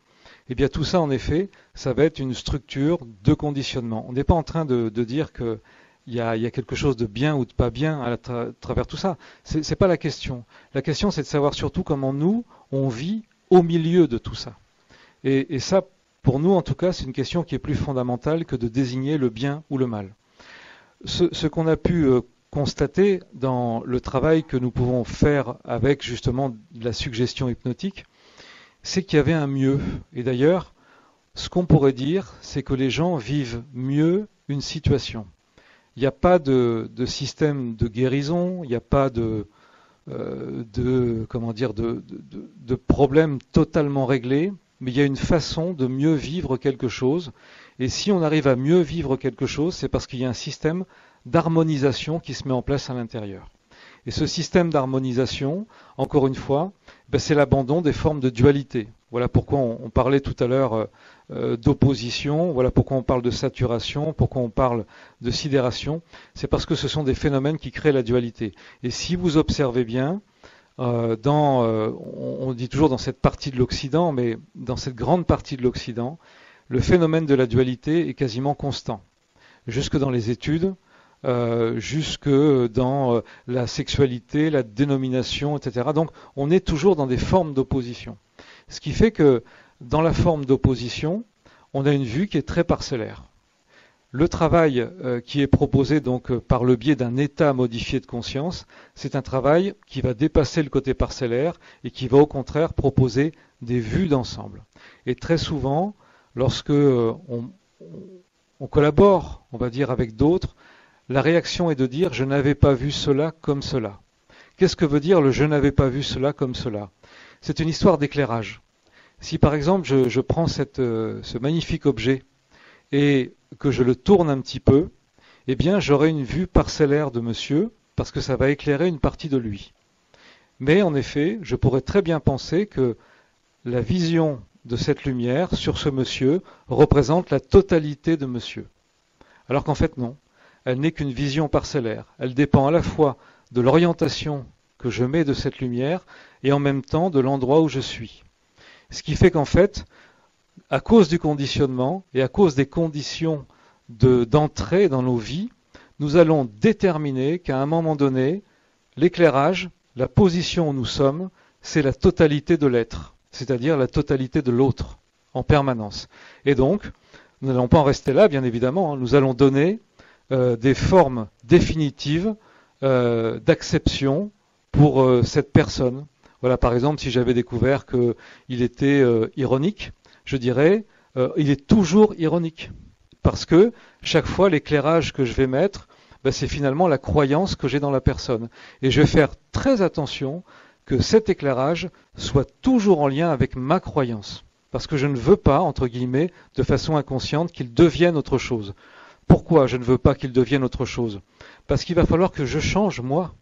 Et bien tout ça, en effet, ça va être une structure de conditionnement. On n'est pas en train de dire qu'il y a quelque chose de bien ou de pas bien à travers tout ça. C'est pas la question. La question, c'est de savoir surtout comment nous, on vit au milieu de tout ça. Et ça, pour nous, en tout cas, c'est une question qui est plus fondamentale que de désigner le bien ou le mal. Ce qu'on a pu constater dans le travail que nous pouvons faire avec justement de la suggestion hypnotique, c'est qu'il y avait un mieux. Et d'ailleurs, ce qu'on pourrait dire, c'est que les gens vivent mieux une situation. Il n'y a pas de système de guérison, il n'y a pas de problème totalement réglé, mais il y a une façon de mieux vivre quelque chose. Et si on arrive à mieux vivre quelque chose, c'est parce qu'il y a un système d'harmonisation qui se met en place à l'intérieur. Et ce système d'harmonisation, encore une fois, c'est l'abandon des formes de dualité. Voilà pourquoi on parlait tout à l'heure d'opposition, voilà pourquoi on parle de saturation, pourquoi on parle de sidération. C'est parce que ce sont des phénomènes qui créent la dualité. Et si vous observez bien, on dit toujours dans cette partie de l'Occident, mais dans cette grande partie de l'Occident, le phénomène de la dualité est quasiment constant. Jusque dans les études, jusque dans la sexualité, la dénomination, etc. Donc on est toujours dans des formes d'opposition. Ce qui fait que dans la forme d'opposition, on a une vue qui est très parcellaire. Le travail qui est proposé donc par le biais d'un état modifié de conscience, c'est un travail qui va dépasser le côté parcellaire et qui va au contraire proposer des vues d'ensemble. Et très souvent, lorsque on collabore, on va dire, avec d'autres, la réaction est de dire « je n'avais pas vu cela comme cela ». Qu'est-ce que veut dire le « je n'avais pas vu cela comme cela » C'est une histoire d'éclairage. Si par exemple je prends ce magnifique objet et que je le tourne un petit peu, eh bien j'aurai une vue parcellaire de monsieur, parce que ça va éclairer une partie de lui. Mais en effet, je pourrais très bien penser que la vision de cette lumière sur ce monsieur représente la totalité de monsieur. Alors qu'en fait non, elle n'est qu'une vision parcellaire. Elle dépend à la fois de l'orientation que je mets de cette lumière et en même temps de l'endroit où je suis. Ce qui fait qu'en fait, à cause du conditionnement et à cause des conditions d'entrée dans nos vies, nous allons déterminer qu'à un moment donné, l'éclairage, la position où nous sommes, c'est la totalité de l'être, c'est-à-dire la totalité de l'autre, en permanence. Et donc, nous n'allons pas en rester là, bien évidemment, nous allons donner des formes définitives d'acception pour cette personne. Voilà, par exemple, si j'avais découvert qu'il était ironique, je dirais, il est toujours ironique. Parce que chaque fois, l'éclairage que je vais mettre, c'est finalement la croyance que j'ai dans la personne. Et je vais faire très attention que cet éclairage soit toujours en lien avec ma croyance. Parce que je ne veux pas, entre guillemets, de façon inconsciente, qu'il devienne autre chose. Pourquoi je ne veux pas qu'il devienne autre chose? Parce qu'il va falloir que je change, moi.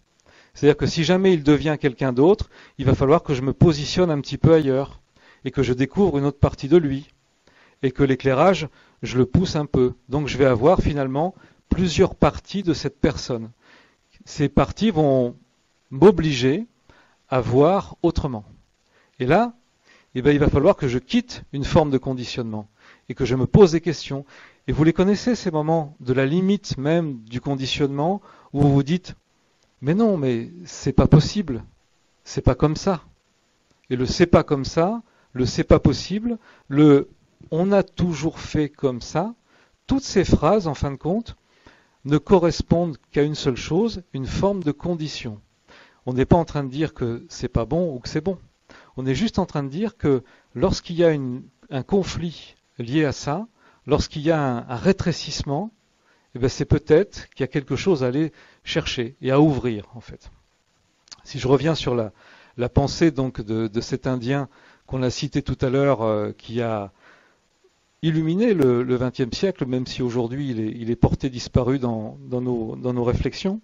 C'est-à-dire que si jamais il devient quelqu'un d'autre, il va falloir que je me positionne un petit peu ailleurs et que je découvre une autre partie de lui et que l'éclairage, je le pousse un peu. Donc je vais avoir finalement plusieurs parties de cette personne. Ces parties vont m'obliger à voir autrement. Et là, il va falloir que je quitte une forme de conditionnement et que je me pose des questions. Et vous les connaissez, ces moments de la limite même du conditionnement où vous vous dites mais non, mais c'est pas possible, c'est pas comme ça. Et le c'est pas comme ça, le c'est pas possible, le on a toujours fait comme ça, toutes ces phrases, en fin de compte, ne correspondent qu'à une seule chose, une forme de condition. On n'est pas en train de dire que c'est pas bon ou que c'est bon. On est juste en train de dire que lorsqu'il y a un conflit lié à ça, lorsqu'il y a un rétrécissement, c'est peut-être qu'il y a quelque chose à aller chercher et à ouvrir, en fait. Si je reviens sur la pensée donc de cet Indien qu'on a cité tout à l'heure, qui a illuminé le XXe siècle, même si aujourd'hui il est porté disparu dans nos réflexions,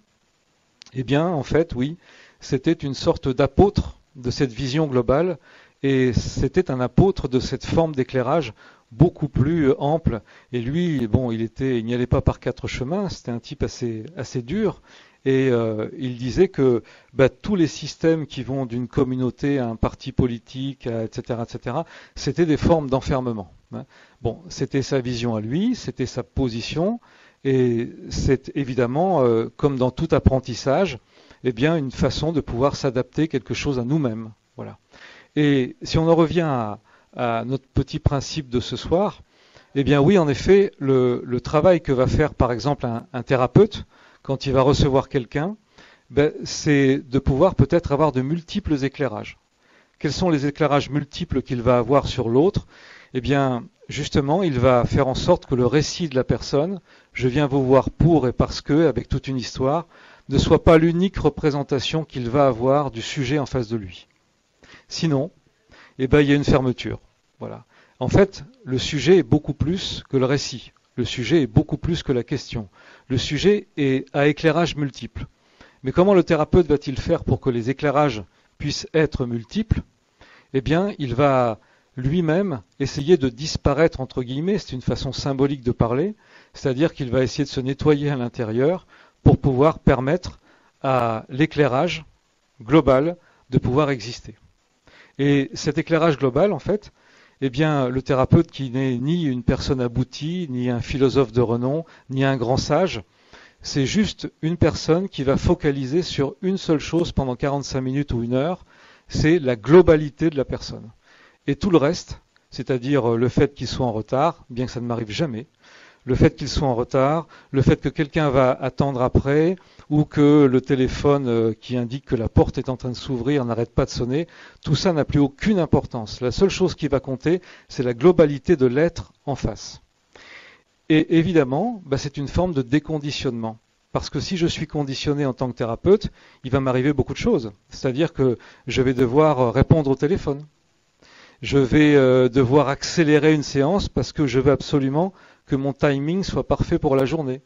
eh bien, en fait, oui, c'était une sorte d'apôtre de cette vision globale, et c'était un apôtre de cette forme d'éclairage beaucoup plus ample. Et lui, bon, il n'y allait pas par quatre chemins, c'était un type assez dur. Et il disait que tous les systèmes qui vont d'une communauté à un parti politique, etc., c'était des formes d'enfermement. Bon, c'était sa vision à lui, c'était sa position, et c'est évidemment, comme dans tout apprentissage, eh bien, une façon de pouvoir s'adapter quelque chose à nous-mêmes. Voilà. Et si on en revient à notre petit principe de ce soir, eh bien oui, en effet, le travail que va faire par exemple un thérapeute quand il va recevoir quelqu'un, c'est de pouvoir peut-être avoir de multiples éclairages. Quels sont les éclairages multiples qu'il va avoir sur l'autre? Eh bien, justement, il va faire en sorte que le récit de la personne, je viens vous voir pour et parce que, avec toute une histoire, ne soit pas l'unique représentation qu'il va avoir du sujet en face de lui. Sinon, il y a une fermeture. Voilà. En fait, le sujet est beaucoup plus que le récit. Le sujet est beaucoup plus que la question. Le sujet est à éclairage multiple. Mais comment le thérapeute va-t-il faire pour que les éclairages puissent être multiples? Eh bien, il va lui-même essayer de disparaître, entre guillemets, c'est une façon symbolique de parler, c'est-à-dire qu'il va essayer de se nettoyer à l'intérieur pour pouvoir permettre à l'éclairage global de pouvoir exister. Et cet éclairage global, en fait, eh bien, le thérapeute qui n'est ni une personne aboutie, ni un philosophe de renom, ni un grand sage, c'est juste une personne qui va focaliser sur une seule chose pendant 45 minutes ou une heure, c'est la globalité de la personne. Et tout le reste, c'est-à-dire le fait qu'il soit en retard, bien que ça ne m'arrive jamais, le fait qu'il soit en retard, le fait que quelqu'un va attendre après, ou que le téléphone qui indique que la porte est en train de s'ouvrir n'arrête pas de sonner, tout ça n'a plus aucune importance. La seule chose qui va compter, c'est la globalité de l'être en face. Et évidemment, c'est une forme de déconditionnement. Parce que si je suis conditionné en tant que thérapeute, il va m'arriver beaucoup de choses. C'est-à-dire que je vais devoir répondre au téléphone. Je vais devoir accélérer une séance parce que je veux absolument que mon timing soit parfait pour la journée.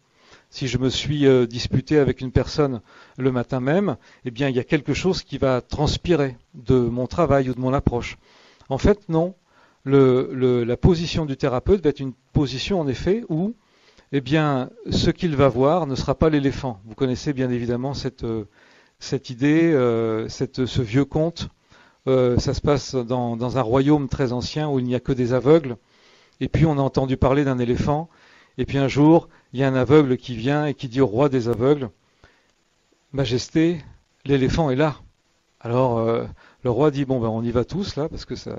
Si je me suis disputé avec une personne le matin même, eh bien il y a quelque chose qui va transpirer de mon travail ou de mon approche. En fait, non. La position du thérapeute va être une position en effet où eh bien, ce qu'il va voir ne sera pas l'éléphant. Vous connaissez bien évidemment cette idée, ce vieux conte. Ça se passe dans un royaume très ancien où il n'y a que des aveugles. Et puis on a entendu parler d'un éléphant. Et puis un jour, il y a un aveugle qui vient et qui dit au roi des aveugles, Majesté, l'éléphant est là. Alors le roi dit, bon on y va tous là, parce que ça...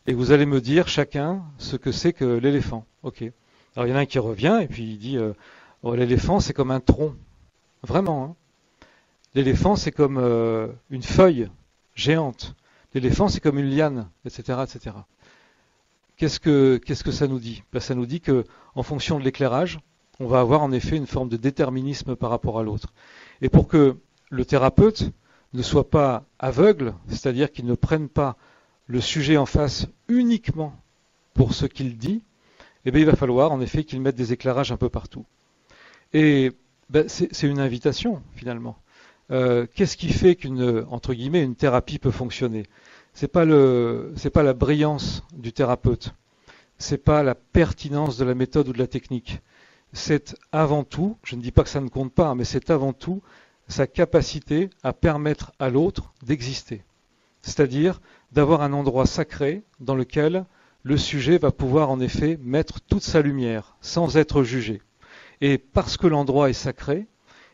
Et vous allez me dire chacun ce que c'est que l'éléphant. Ok. Alors il y en a un qui revient et puis il dit l'éléphant c'est comme un tronc. Vraiment. Hein. L'éléphant c'est comme une feuille géante. L'éléphant c'est comme une liane, etc. etc. Qu'est-ce que ça nous dit? Ça nous dit que en fonction de l'éclairage, on va avoir en effet une forme de déterminisme par rapport à l'autre. Et pour que le thérapeute ne soit pas aveugle, c'est-à-dire qu'il ne prenne pas le sujet en face uniquement pour ce qu'il dit, il va falloir en effet qu'il mette des éclairages un peu partout. Et c'est une invitation finalement. Qu'est-ce qui fait qu'une entre guillemets une thérapie peut fonctionner? C'est pas la brillance du thérapeute, c'est pas la pertinence de la méthode ou de la technique. C'est avant tout, je ne dis pas que ça ne compte pas, mais c'est avant tout sa capacité à permettre à l'autre d'exister. C'est-à-dire d'avoir un endroit sacré dans lequel le sujet va pouvoir en effet mettre toute sa lumière sans être jugé. Et parce que l'endroit est sacré,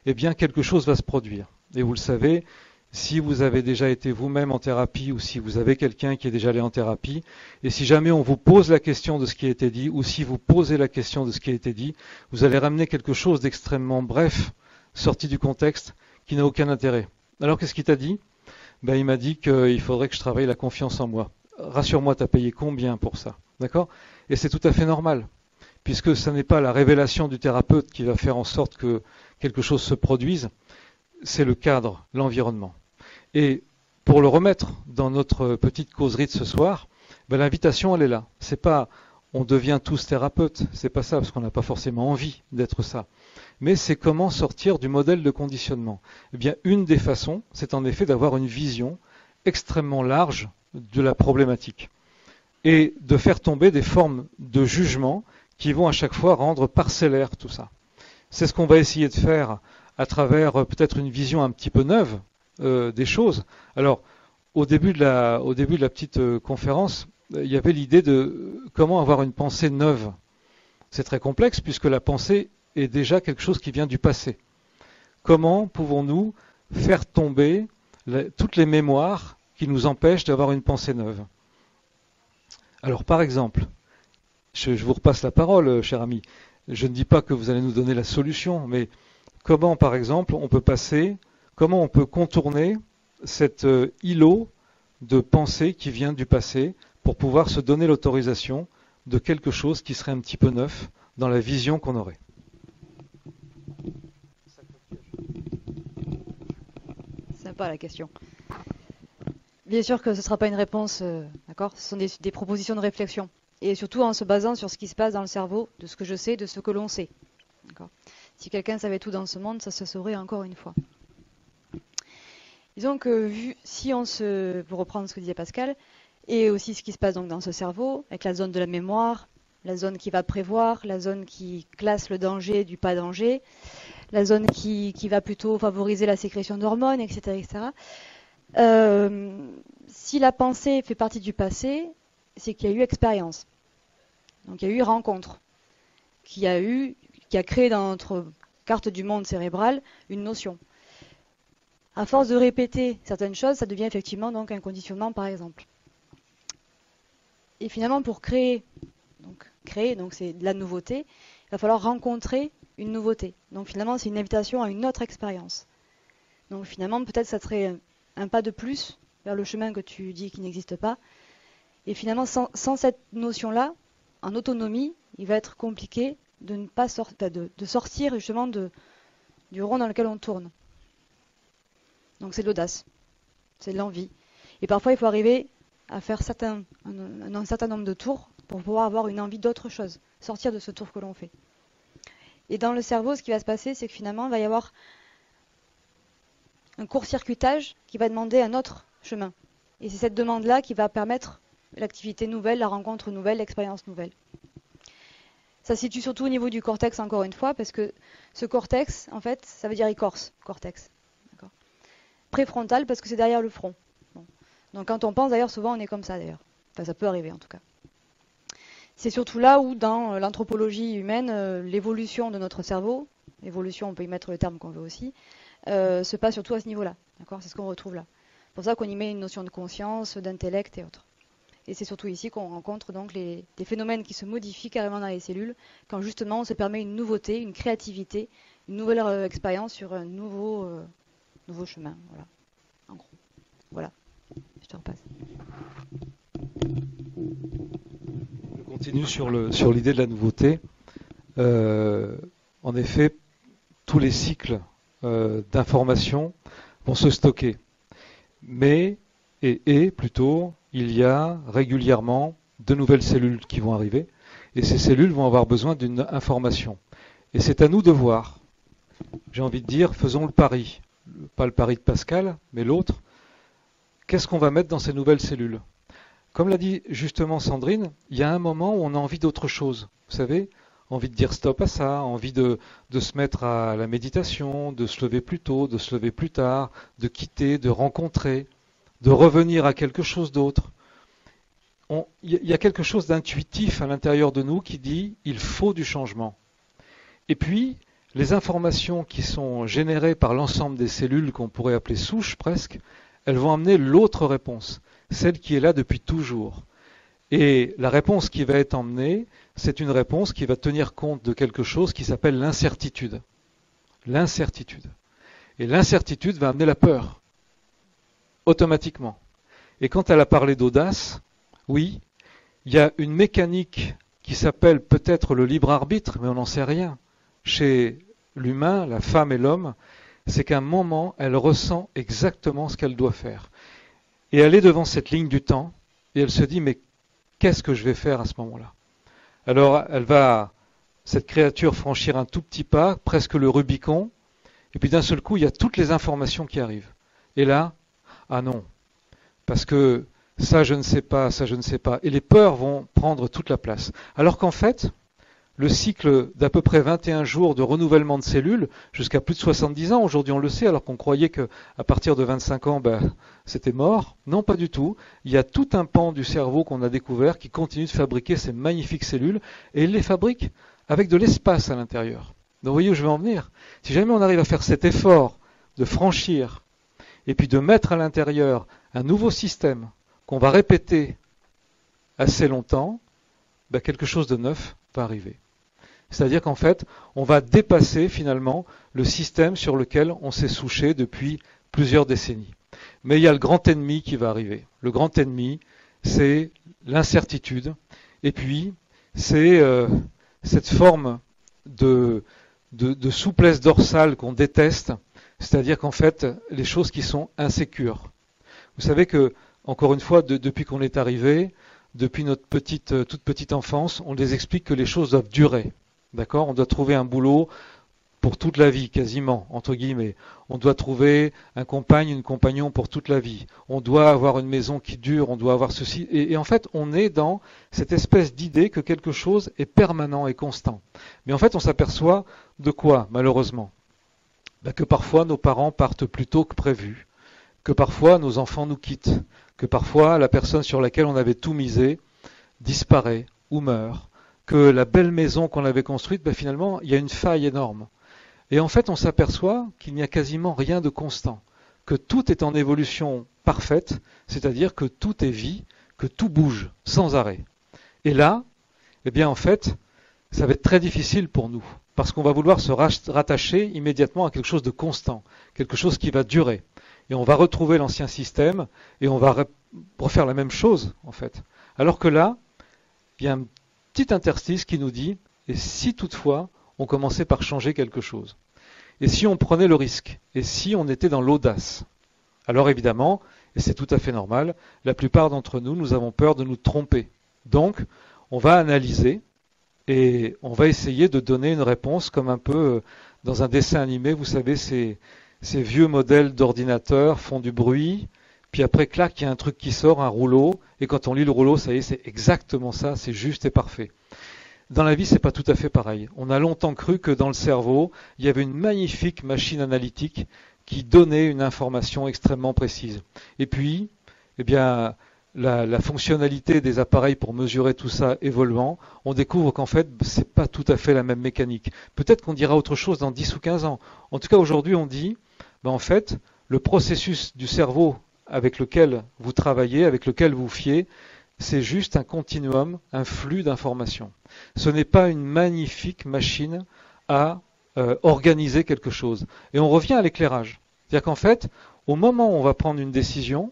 eh bien quelque chose va se produire. Et vous le savez, si vous avez déjà été vous-même en thérapie ou si vous avez quelqu'un qui est déjà allé en thérapie, et si jamais on vous pose la question de ce qui a été dit, ou si vous posez la question de ce qui a été dit, vous allez ramener quelque chose d'extrêmement bref, sorti du contexte, qui n'a aucun intérêt. Alors qu'est-ce qu'il t'a dit? Il m'a dit qu'il faudrait que je travaille la confiance en moi. Rassure-moi, t'as payé combien pour ça? D'accord? Et c'est tout à fait normal, puisque ce n'est pas la révélation du thérapeute qui va faire en sorte que quelque chose se produise, c'est le cadre, l'environnement. Et pour le remettre dans notre petite causerie de ce soir, l'invitation elle est là. C'est pas on devient tous thérapeutes, c'est pas ça, parce qu'on n'a pas forcément envie d'être ça. Mais c'est comment sortir du modèle de conditionnement. Eh bien, une des façons, c'est en effet d'avoir une vision extrêmement large de la problématique et de faire tomber des formes de jugement qui vont à chaque fois rendre parcellaire tout ça. C'est ce qu'on va essayer de faire à travers peut-être une vision un petit peu neuve des choses. Alors, au début de la petite conférence, il y avait l'idée de comment avoir une pensée neuve. C'est très complexe puisque la pensée est déjà quelque chose qui vient du passé. Comment pouvons-nous faire tomber toutes les mémoires qui nous empêchent d'avoir une pensée neuve? Alors, par exemple, je vous repasse la parole, cher ami. Je ne dis pas que vous allez nous donner la solution, mais comment, par exemple, comment on peut contourner cet îlot de pensée qui vient du passé pour pouvoir se donner l'autorisation de quelque chose qui serait un petit peu neuf dans la vision qu'on aurait. Sympa la question. Bien sûr que ce ne sera pas une réponse, d'accord? Ce sont des propositions de réflexion. Et surtout en se basant sur ce qui se passe dans le cerveau, de ce que je sais, de ce que l'on sait. D'accord? Si quelqu'un savait tout dans ce monde, ça se saurait encore une fois. Disons que pour reprendre ce que disait Pascal, et aussi ce qui se passe donc dans ce cerveau, avec la zone de la mémoire, la zone qui va prévoir, la zone qui classe le danger du pas danger, la zone qui va plutôt favoriser la sécrétion d'hormones, etc. etc. Si la pensée fait partie du passé, c'est qu'il y a eu expérience. Donc il y a eu rencontre, qui a créé dans notre carte du monde cérébral une notion. À force de répéter certaines choses, ça devient effectivement donc un conditionnement par exemple. Et finalement pour créer, donc c'est de la nouveauté, il va falloir rencontrer une nouveauté. Donc finalement, c'est une invitation à une autre expérience. Donc finalement, peut-être ça serait un pas de plus vers le chemin que tu dis qui n'existe pas. Et finalement, sans cette notion-là, en autonomie, il va être compliqué de ne pas de sortir justement du rond dans lequel on tourne. Donc c'est de l'audace, c'est de l'envie. Et parfois, il faut arriver à faire un certain nombre de tours pour pouvoir avoir une envie d'autre chose, sortir de ce tour que l'on fait. Et dans le cerveau, ce qui va se passer, c'est que finalement, il va y avoir un court-circuitage qui va demander un autre chemin. Et c'est cette demande-là qui va permettre l'activité nouvelle, la rencontre nouvelle, l'expérience nouvelle. Ça se situe surtout au niveau du cortex, encore une fois, parce que ce cortex, en fait, ça veut dire écorce, cortex. Préfrontal, parce que c'est derrière le front. Bon. Donc quand on pense, d'ailleurs, souvent on est comme ça, d'ailleurs. Enfin, ça peut arriver, en tout cas. C'est surtout là où, dans l'anthropologie humaine, l'évolution de notre cerveau, évolution, on peut y mettre le terme qu'on veut aussi, se passe surtout à ce niveau-là. D'accord ? C'est ce qu'on retrouve là. C'est pour ça qu'on y met une notion de conscience, d'intellect et autres. Et c'est surtout ici qu'on rencontre donc des phénomènes qui se modifient carrément dans les cellules, quand justement on se permet une nouveauté, une créativité, une nouvelle expérience sur un nouveau chemin. Voilà, en gros. Voilà, je te repasse. Je continue sur l'idée de la nouveauté. En effet, tous les cycles d'information vont se stocker. Mais, plutôt, il y a régulièrement de nouvelles cellules qui vont arriver, et ces cellules vont avoir besoin d'une information. Et c'est à nous de voir. J'ai envie de dire, faisons le pari. Pas le pari de Pascal, mais l'autre. Qu'est-ce qu'on va mettre dans ces nouvelles cellules ? Comme l'a dit justement Sandrine, il y a un moment où on a envie d'autre chose. Vous savez, envie de dire stop à ça, envie de se mettre à la méditation, de se lever plus tôt, de se lever plus tard, de quitter, de rencontrer, de revenir à quelque chose d'autre. Il y a quelque chose d'intuitif à l'intérieur de nous qui dit il faut du changement. Et puis, les informations qui sont générées par l'ensemble des cellules qu'on pourrait appeler souches presque, elles vont amener l'autre réponse, celle qui est là depuis toujours. Et la réponse qui va être emmenée, c'est une réponse qui va tenir compte de quelque chose qui s'appelle l'incertitude. L'incertitude. Et l'incertitude va amener la peur, automatiquement. Et quand elle a parlé d'audace, oui, il y a une mécanique qui s'appelle peut-être le libre arbitre, mais on n'en sait rien. Chez l'humain, la femme et l'homme, c'est qu'à un moment, elle ressent exactement ce qu'elle doit faire. Et elle est devant cette ligne du temps, et elle se dit, mais qu'est-ce que je vais faire à ce moment-là ? Alors, elle va, cette créature, franchir un tout petit pas, presque le Rubicon, et puis d'un seul coup, il y a toutes les informations qui arrivent. Et là, ah non, parce que ça je ne sais pas, ça je ne sais pas. Et les peurs vont prendre toute la place. Alors qu'en fait, le cycle d'à peu près 21 jours de renouvellement de cellules, jusqu'à plus de 70 ans, aujourd'hui on le sait, alors qu'on croyait qu'à partir de 25 ans, c'était mort. Non, pas du tout. Il y a tout un pan du cerveau qu'on a découvert qui continue de fabriquer ces magnifiques cellules, et il les fabrique avec de l'espace à l'intérieur. Donc vous voyez où je veux en venir. Si jamais on arrive à faire cet effort de franchir, et puis de mettre à l'intérieur un nouveau système qu'on va répéter assez longtemps, quelque chose de neuf va arriver. C'est-à-dire qu'en fait, on va dépasser finalement le système sur lequel on s'est souché depuis plusieurs décennies. Mais il y a le grand ennemi qui va arriver. Le grand ennemi, c'est l'incertitude. Et puis, c'est cette forme de souplesse dorsale qu'on déteste, c'est-à-dire qu'en fait, les choses qui sont insécures. Vous savez que, encore une fois, depuis qu'on est arrivé, depuis notre toute petite enfance, on les explique que les choses doivent durer. D'accord ? On doit trouver un boulot pour toute la vie, quasiment, entre guillemets. On doit trouver un compagnon pour toute la vie. On doit avoir une maison qui dure, on doit avoir ceci. Et en fait, on est dans cette espèce d'idée que quelque chose est permanent et constant. Mais en fait, on s'aperçoit de quoi, malheureusement ? Que parfois nos parents partent plus tôt que prévu, que parfois nos enfants nous quittent, que parfois la personne sur laquelle on avait tout misé disparaît ou meurt, que la belle maison qu'on avait construite, finalement, il y a une faille énorme. Et en fait, on s'aperçoit qu'il n'y a quasiment rien de constant, que tout est en évolution parfaite, c'est-à-dire que tout est vie, que tout bouge sans arrêt. Et là, en fait, ça va être très difficile pour nous, parce qu'on va vouloir se rattacher immédiatement à quelque chose de constant, quelque chose qui va durer. Et on va retrouver l'ancien système, et on va refaire la même chose, en fait. Alors que là, il y a un petit interstice qui nous dit, et si toutefois, on commençait par changer quelque chose? Et si on prenait le risque? Et si on était dans l'audace? Alors évidemment, et c'est tout à fait normal, la plupart d'entre nous, nous avons peur de nous tromper. Donc, on va analyser et on va essayer de donner une réponse comme un peu dans un dessin animé. Vous savez, ces vieux modèles d'ordinateur font du bruit, puis après, clac, il y a un truc qui sort, un rouleau, et quand on lit le rouleau, ça y est, c'est exactement ça, c'est juste et parfait. Dans la vie, c'est pas tout à fait pareil. On a longtemps cru que dans le cerveau, il y avait une magnifique machine analytique qui donnait une information extrêmement précise. Et puis, eh bien, la fonctionnalité des appareils pour mesurer tout ça évoluant, on découvre qu'en fait, c'est pas tout à fait la même mécanique. Peut-être qu'on dira autre chose dans 10 ou 15 ans. En tout cas, aujourd'hui, on dit, en fait, le processus du cerveau avec lequel vous travaillez, avec lequel vous fiez, c'est juste un continuum, un flux d'informations. Ce n'est pas une magnifique machine à organiser quelque chose. Et on revient à l'éclairage. C'est-à-dire qu'en fait, au moment où on va prendre une décision,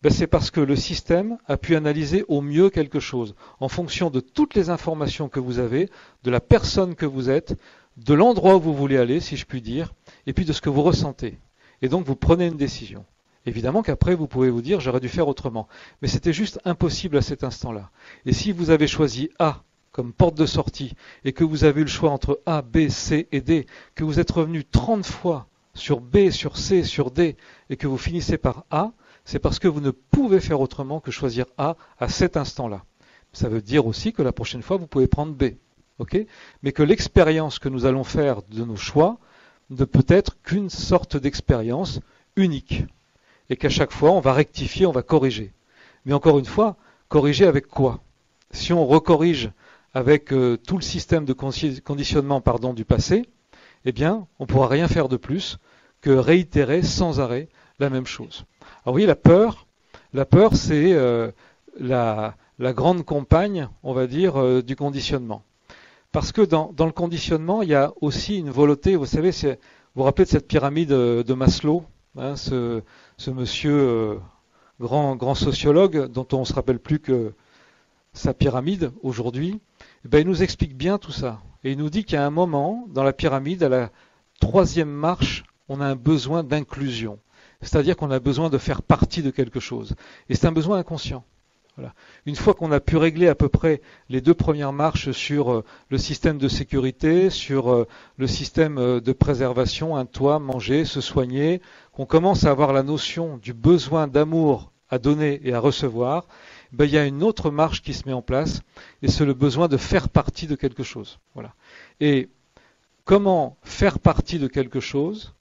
c'est parce que le système a pu analyser au mieux quelque chose, en fonction de toutes les informations que vous avez, de la personne que vous êtes, de l'endroit où vous voulez aller, si je puis dire, et puis de ce que vous ressentez. Et donc vous prenez une décision. Évidemment qu'après, vous pouvez vous dire, j'aurais dû faire autrement. Mais c'était juste impossible à cet instant-là. Et si vous avez choisi A comme porte de sortie, et que vous avez eu le choix entre A, B, C et D, que vous êtes revenu 30 fois sur B, sur C, sur D, et que vous finissez par A, c'est parce que vous ne pouvez faire autrement que choisir A à cet instant-là. Ça veut dire aussi que la prochaine fois, vous pouvez prendre B. Okay, mais que l'expérience que nous allons faire de nos choix ne peut être qu'une sorte d'expérience unique. Et qu'à chaque fois, on va rectifier, on va corriger. Mais encore une fois, corriger avec quoi? Si on recorrige avec tout le système de conditionnement du passé, eh bien, on ne pourra rien faire de plus que réitérer sans arrêt la même chose. Alors oui, la peur, c'est la grande compagne, on va dire, du conditionnement. Parce que dans le conditionnement, il y a aussi une volonté, vous savez, vous vous rappelez de cette pyramide de Maslow, hein, ce monsieur grand sociologue dont on ne se rappelle plus que sa pyramide aujourd'hui, il nous explique bien tout ça. Et il nous dit qu'à un moment, dans la pyramide, à la 3e marche, on a un besoin d'inclusion. C'est-à-dire qu'on a besoin de faire partie de quelque chose. Et c'est un besoin inconscient. Voilà. Une fois qu'on a pu régler à peu près les 2 premières marches sur le système de sécurité, sur le système de préservation, un toit, manger, se soigner, qu'on commence à avoir la notion du besoin d'amour à donner et à recevoir, il y a une autre marche qui se met en place, et c'est le besoin de faire partie de quelque chose. Voilà. Et comment faire partie de quelque chose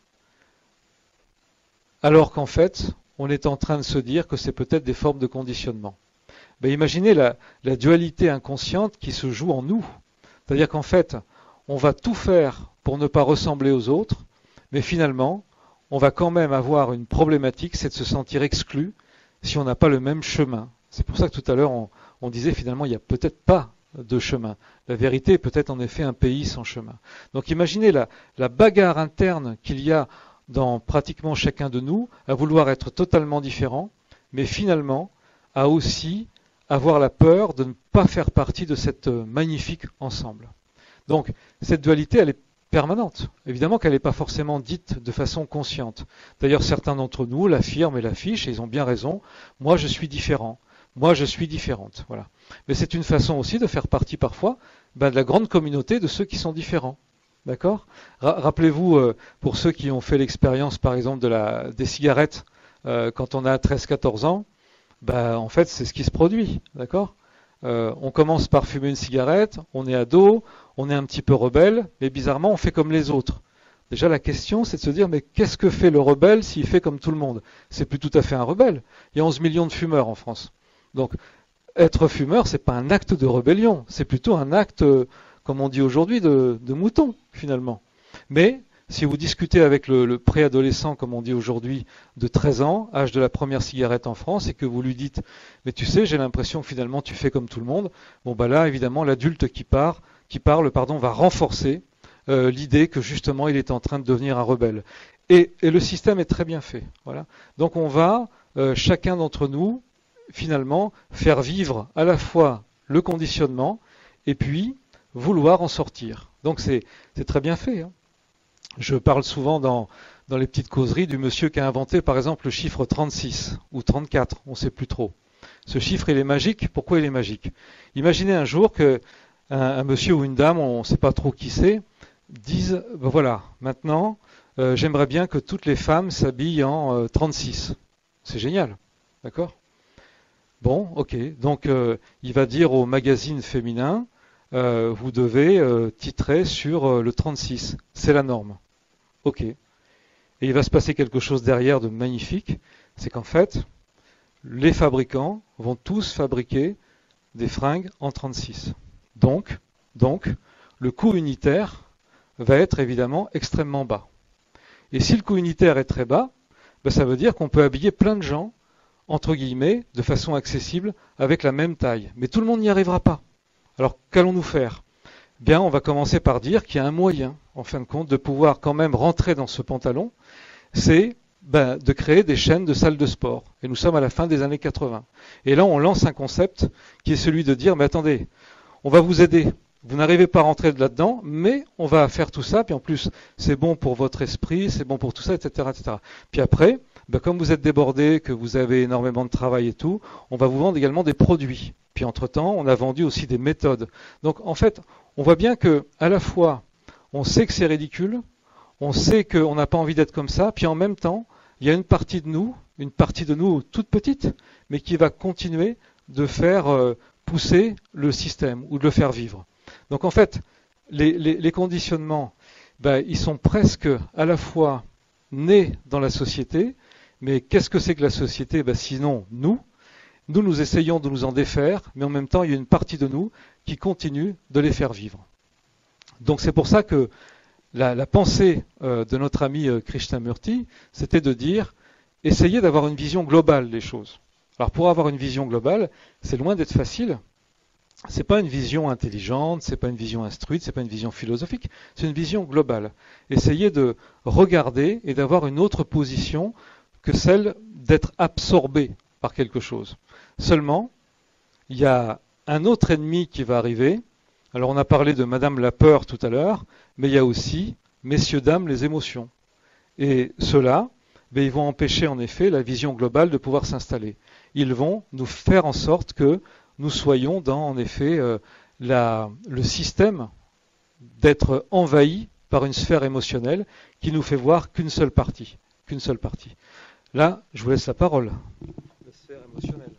alors qu'en fait, on est en train de se dire que c'est peut-être des formes de conditionnement. Imaginez la dualité inconsciente qui se joue en nous. C'est-à-dire qu'en fait, on va tout faire pour ne pas ressembler aux autres, mais finalement, on va quand même avoir une problématique, c'est de se sentir exclu si on n'a pas le même chemin. C'est pour ça que tout à l'heure, on disait finalement, il n'y a peut-être pas de chemin. La vérité est peut-être en effet un pays sans chemin. Donc imaginez la bagarre interne qu'il y a dans pratiquement chacun de nous, à vouloir être totalement différent, mais finalement, à aussi avoir la peur de ne pas faire partie de cette magnifique ensemble. Donc, cette dualité, elle est permanente. Évidemment qu'elle n'est pas forcément dite de façon consciente. D'ailleurs, certains d'entre nous l'affirment et l'affichent, et ils ont bien raison. Moi, je suis différent. Moi, je suis différente. Voilà. Mais c'est une façon aussi de faire partie parfois de la grande communauté de ceux qui sont différents. D'accord ? Rappelez-vous, pour ceux qui ont fait l'expérience, par exemple, des cigarettes quand on a 13-14 ans, en fait, c'est ce qui se produit. D'accord ? On commence par fumer une cigarette, on est ado, on est un petit peu rebelle, mais bizarrement, on fait comme les autres. Déjà, la question, c'est de se dire, mais qu'est-ce que fait le rebelle s'il fait comme tout le monde ? C'est plus tout à fait un rebelle. Il y a 11 millions de fumeurs en France. Donc, être fumeur, c'est pas un acte de rébellion, c'est plutôt un acte, comme on dit aujourd'hui, de mouton, finalement. Mais Si vous discutez avec le préadolescent, comme on dit aujourd'hui, de 13 ans, âge de la première cigarette en France, et que vous lui dites « mais tu sais, j'ai l'impression que finalement tu fais comme tout le monde », bon bah là, évidemment, l'adulte qui parle, va renforcer l'idée que justement il est en train de devenir un rebelle. Et le système est très bien fait. Voilà. Donc on va, chacun d'entre nous, finalement, faire vivre à la fois le conditionnement et puis vouloir en sortir. Donc c'est très bien fait. Hein. Je parle souvent dans les petites causeries du monsieur qui a inventé par exemple le chiffre 36 ou 34, on ne sait plus trop. Ce chiffre il est magique. Pourquoi il est magique? Imaginez un jour que un monsieur ou une dame, on ne sait pas trop qui c'est, disent ben voilà, maintenant j'aimerais bien que toutes les femmes s'habillent en 36. C'est génial, d'accord? Bon, ok. Donc il va dire au magazine féminin, vous devez titrer sur le 36. C'est la norme. Ok. Et il va se passer quelque chose derrière de magnifique, c'est qu'en fait, les fabricants vont tous fabriquer des fringues en 36. Donc, le coût unitaire va être évidemment extrêmement bas. Et si le coût unitaire est très bas, ben ça veut dire qu'on peut habiller plein de gens, entre guillemets, de façon accessible, avec la même taille. Mais tout le monde n'y arrivera pas. Alors, qu'allons-nous faire? Bien, on va commencer par dire qu'il y a un moyen, en fin de compte, de pouvoir quand même rentrer dans ce pantalon, c'est de créer des chaînes de salles de sport. Et nous sommes à la fin des années 80. Et là, on lance un concept qui est celui de dire, mais attendez, on va vous aider. Vous n'arrivez pas à rentrer là-dedans, mais on va faire tout ça, puis en plus, c'est bon pour votre esprit, c'est bon pour tout ça, etc. etc. Puis après, comme vous êtes débordé, que vous avez énormément de travail et tout, on va vous vendre également des produits. Puis entre-temps, on a vendu aussi des méthodes. Donc en fait, on voit bien que à la fois, on sait que c'est ridicule, on sait qu'on n'a pas envie d'être comme ça, puis en même temps, il y a une partie de nous toute petite, mais qui va continuer de faire pousser le système ou de le faire vivre. Donc en fait, les conditionnements, ils sont presque à la fois nés dans la société, mais qu'est-ce que c'est que la société? Sinon, nous essayons de nous en défaire, mais en même temps, il y a une partie de nous qui continue de les faire vivre. Donc c'est pour ça que la pensée de notre ami Krishnamurti, c'était de dire, essayez d'avoir une vision globale des choses. Alors pour avoir une vision globale, c'est loin d'être facile. C'est pas une vision intelligente, c'est pas une vision instruite, c'est pas une vision philosophique, c'est une vision globale. Essayez de regarder et d'avoir une autre position que celle d'être absorbé par quelque chose. Seulement, il y a un autre ennemi qui va arriver. Alors on a parlé de Madame la peur tout à l'heure, mais il y a aussi, messieurs, dames, les émotions. Et ceux-là, ils vont empêcher en effet la vision globale de pouvoir s'installer. Ils vont nous faire en sorte que nous soyons dans, en effet, le système d'être envahi par une sphère émotionnelle qui nous fait voir qu'une seule partie. Là, je vous laisse la parole. La sphère émotionnelle.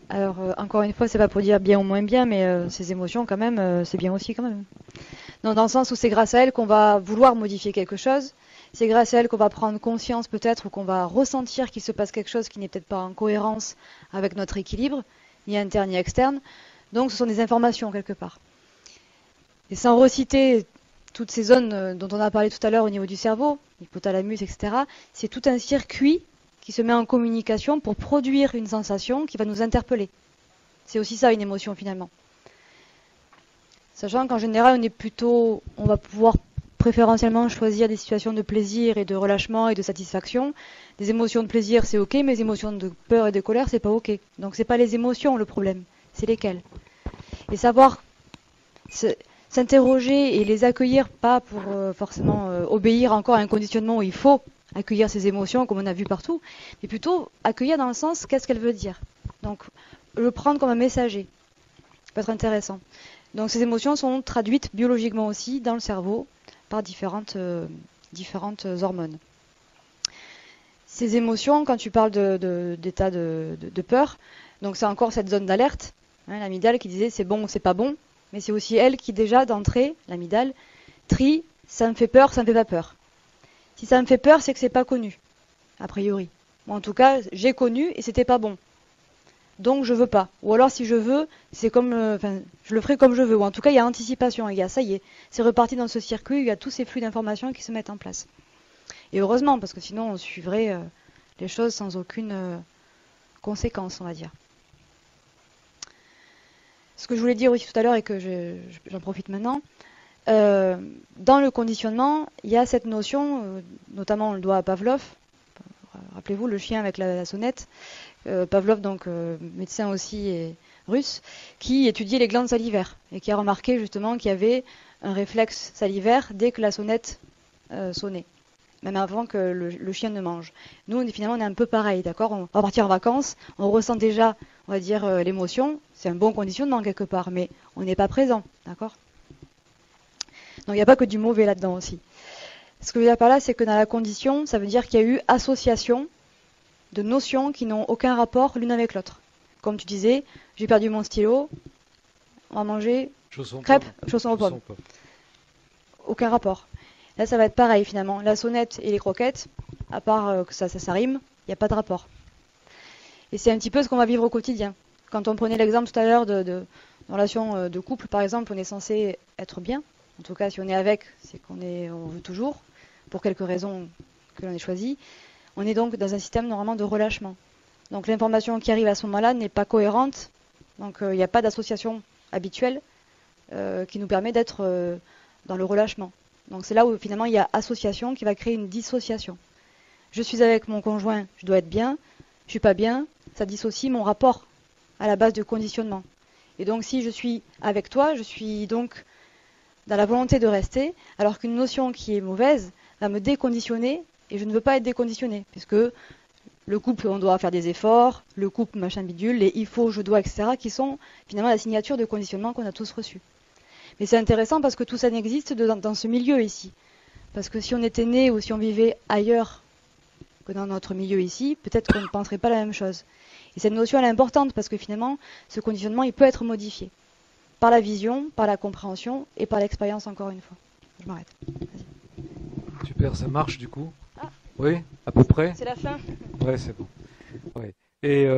Alors, encore une fois, c'est pas pour dire bien ou moins bien, mais ces émotions, quand même, c'est bien aussi, quand même. Non, dans le sens où c'est grâce à elles qu'on va vouloir modifier quelque chose, c'est grâce à elles qu'on va prendre conscience peut-être, ou qu'on va ressentir qu'il se passe quelque chose qui n'est peut-être pas en cohérence avec notre équilibre, ni interne ni externe. Donc, ce sont des informations, quelque part. Et sans reciter toutes ces zones dont on a parlé tout à l'heure au niveau du cerveau, l'hypothalamus, etc., c'est tout un circuit qui se met en communication pour produire une sensation qui va nous interpeller. C'est aussi ça une émotion finalement. Sachant qu'en général on va pouvoir préférentiellement choisir des situations de plaisir et de relâchement et de satisfaction. Des émotions de plaisir c'est ok, mais les émotions de peur et de colère c'est pas ok. Donc c'est pas les émotions le problème, c'est lesquelles. Et savoir s'interroger et les accueillir, pas pour forcément obéir encore à un conditionnement où il faut accueillir ces émotions comme on a vu partout, mais plutôt accueillir dans le sens qu'est-ce qu'elle veut dire. Donc le prendre comme un messager, ça peut être intéressant. Donc ces émotions sont traduites biologiquement aussi dans le cerveau par différentes hormones. Ces émotions, quand tu parles d'état de peur, donc c'est encore cette zone d'alerte, l'amygdale qui disait c'est bon ou c'est pas bon, mais c'est aussi elle qui déjà d'entrée, l'amygdale, trie ça me fait peur, ça me fait pas peur. Si ça me fait peur, c'est que c'est pas connu, a priori. Moi, en tout cas, j'ai connu et c'était pas bon. donc je veux pas. Ou alors si je veux, c'est comme, je le ferai comme je veux. Ou en tout cas, il y a anticipation, ça y est, c'est reparti dans ce circuit, il y a tous ces flux d'informations qui se mettent en place. Et heureusement, parce que sinon on suivrait les choses sans aucune conséquence, on va dire. Ce que je voulais dire aussi tout à l'heure et que j'en profite maintenant, dans le conditionnement, il y a cette notion, notamment on le doit à Pavlov, rappelez-vous le chien avec la sonnette, Pavlov, donc médecin aussi et russe, qui étudiait les glandes salivaires et qui a remarqué justement qu'il y avait un réflexe salivaire dès que la sonnette sonnait, même avant que le chien ne mange. Nous, finalement, on est un peu pareil, d'accord? On va partir en vacances, on ressent déjà, on va dire, l'émotion, c'est un bon conditionnement quelque part, mais on n'est pas présent, d'accord? Donc il n'y a pas que du mauvais là-dedans aussi. Ce que je veux dire par là, c'est que dans la condition, ça veut dire qu'il y a eu association de notions qui n'ont aucun rapport l'une avec l'autre. Comme tu disais, j'ai perdu mon stylo, on va manger crêpes, chaussons aux pommes. Aucun rapport. Là, ça va être pareil finalement. La sonnette et les croquettes, à part que ça rime, il n'y a pas de rapport. Et c'est un petit peu ce qu'on va vivre au quotidien. Quand on prenait l'exemple tout à l'heure de relation de couple, par exemple, on est censé être bien. En tout cas, si on est avec, c'est on veut toujours, pour quelques raisons que l'on ait choisies. On est donc dans un système normalement de relâchement. Donc l'information qui arrive à ce moment-là n'est pas cohérente. Donc il n'y a pas d'association habituelle qui nous permet d'être dans le relâchement. Donc c'est là où finalement il y a association qui va créer une dissociation. Je suis avec mon conjoint, je dois être bien. Je suis pas bien, ça dissocie mon rapport à la base de conditionnement. Et donc si je suis avec toi, je suis donc dans la volonté de rester, alors qu'une notion qui est mauvaise va me déconditionner, et je ne veux pas être déconditionné, puisque le couple, on doit faire des efforts, le couple, machin bidule, les il faut, je dois, etc., qui sont finalement la signature de conditionnement qu'on a tous reçu. Mais c'est intéressant parce que tout ça n'existe dans ce milieu ici. Parce que si on était né ou si on vivait ailleurs que dans notre milieu ici, peut-être qu'on ne penserait pas la même chose. Et cette notion, elle est importante parce que finalement, ce conditionnement, il peut être modifié. Par la vision, par la compréhension et par l'expérience, encore une fois. Je m'arrête. Vas-y. Super, ça marche du coup? Ah. Oui, à peu près? C'est la fin. Ouais, c'est bon. Ouais. Et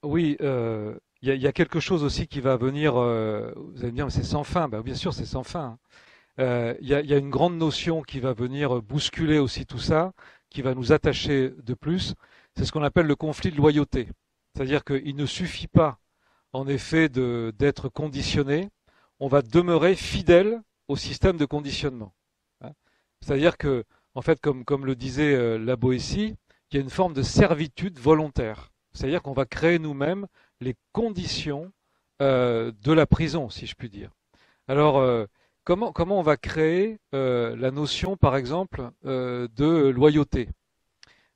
oui, il y a quelque chose aussi qui va venir, vous allez me dire, mais c'est sans fin. Ben, bien sûr, c'est sans fin. Il y a une grande notion qui va venir bousculer aussi tout ça, qui va nous attacher de plus. C'est ce qu'on appelle le conflit de loyauté. C'est-à-dire qu'il ne suffit pas, en effet, d'être conditionné. On va demeurer fidèle au système de conditionnement. C'est-à-dire que, en fait, comme le disait la Boétie, il y a une forme de servitude volontaire. C'est-à-dire qu'on va créer nous-mêmes les conditions de la prison, si je puis dire. Alors, comment on va créer la notion, par exemple, de loyauté?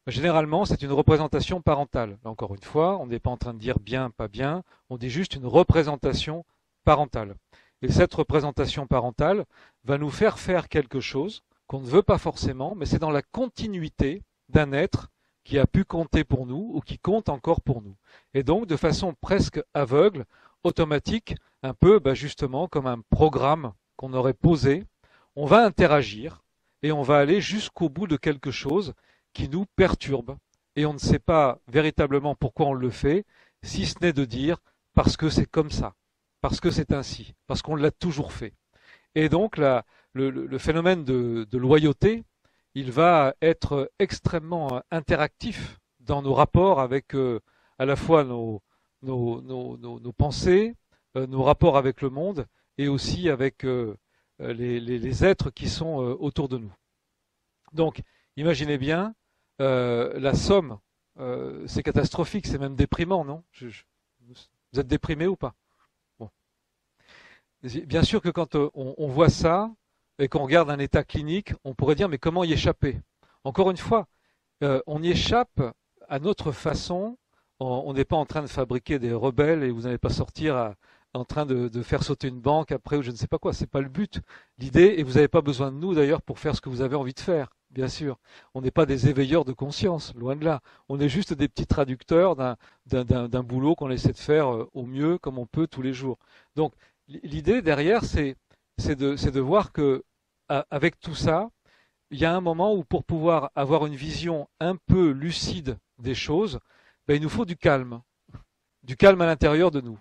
Généralement, c'est une représentation parentale. Là, encore une fois, on n'est pas en train de dire bien, pas bien, on dit juste une représentation parentale. Et cette représentation parentale va nous faire quelque chose qu'on ne veut pas forcément, mais c'est dans la continuité d'un être qui a pu compter pour nous ou qui compte encore pour nous. Et donc, de façon presque aveugle, automatique, un peu justement comme un programme qu'on aurait posé, on va interagir et on va aller jusqu'au bout de quelque chose qui nous perturbe. Et on ne sait pas véritablement pourquoi on le fait, si ce n'est de dire parce que c'est comme ça, parce que c'est ainsi, parce qu'on l'a toujours fait. Et donc le phénomène de loyauté, il va être extrêmement interactif dans nos rapports avec à la fois nos pensées, nos rapports avec le monde et aussi avec les êtres qui sont autour de nous. Donc, imaginez bien, la somme, c'est catastrophique, c'est même déprimant, non? Vous êtes déprimé ou pas? Bon. Bien sûr que quand on voit ça et qu'on regarde un état clinique, on pourrait dire mais comment y échapper? Encore une fois, on y échappe à notre façon. On n'est pas en train de fabriquer des rebelles et vous n'allez pas sortir en train de faire sauter une banque après ou je ne sais pas quoi. C'est pas le but. L'idée, et vous n'avez pas besoin de nous d'ailleurs pour faire ce que vous avez envie de faire. Bien sûr, on n'est pas des éveilleurs de conscience, loin de là. On est juste des petits traducteurs d'un boulot qu'on essaie de faire au mieux comme on peut tous les jours. Donc l'idée derrière, c'est de voir que avec tout ça, il y a un moment où pour pouvoir avoir une vision un peu lucide des choses, il nous faut du calme. du calme à l'intérieur de nous.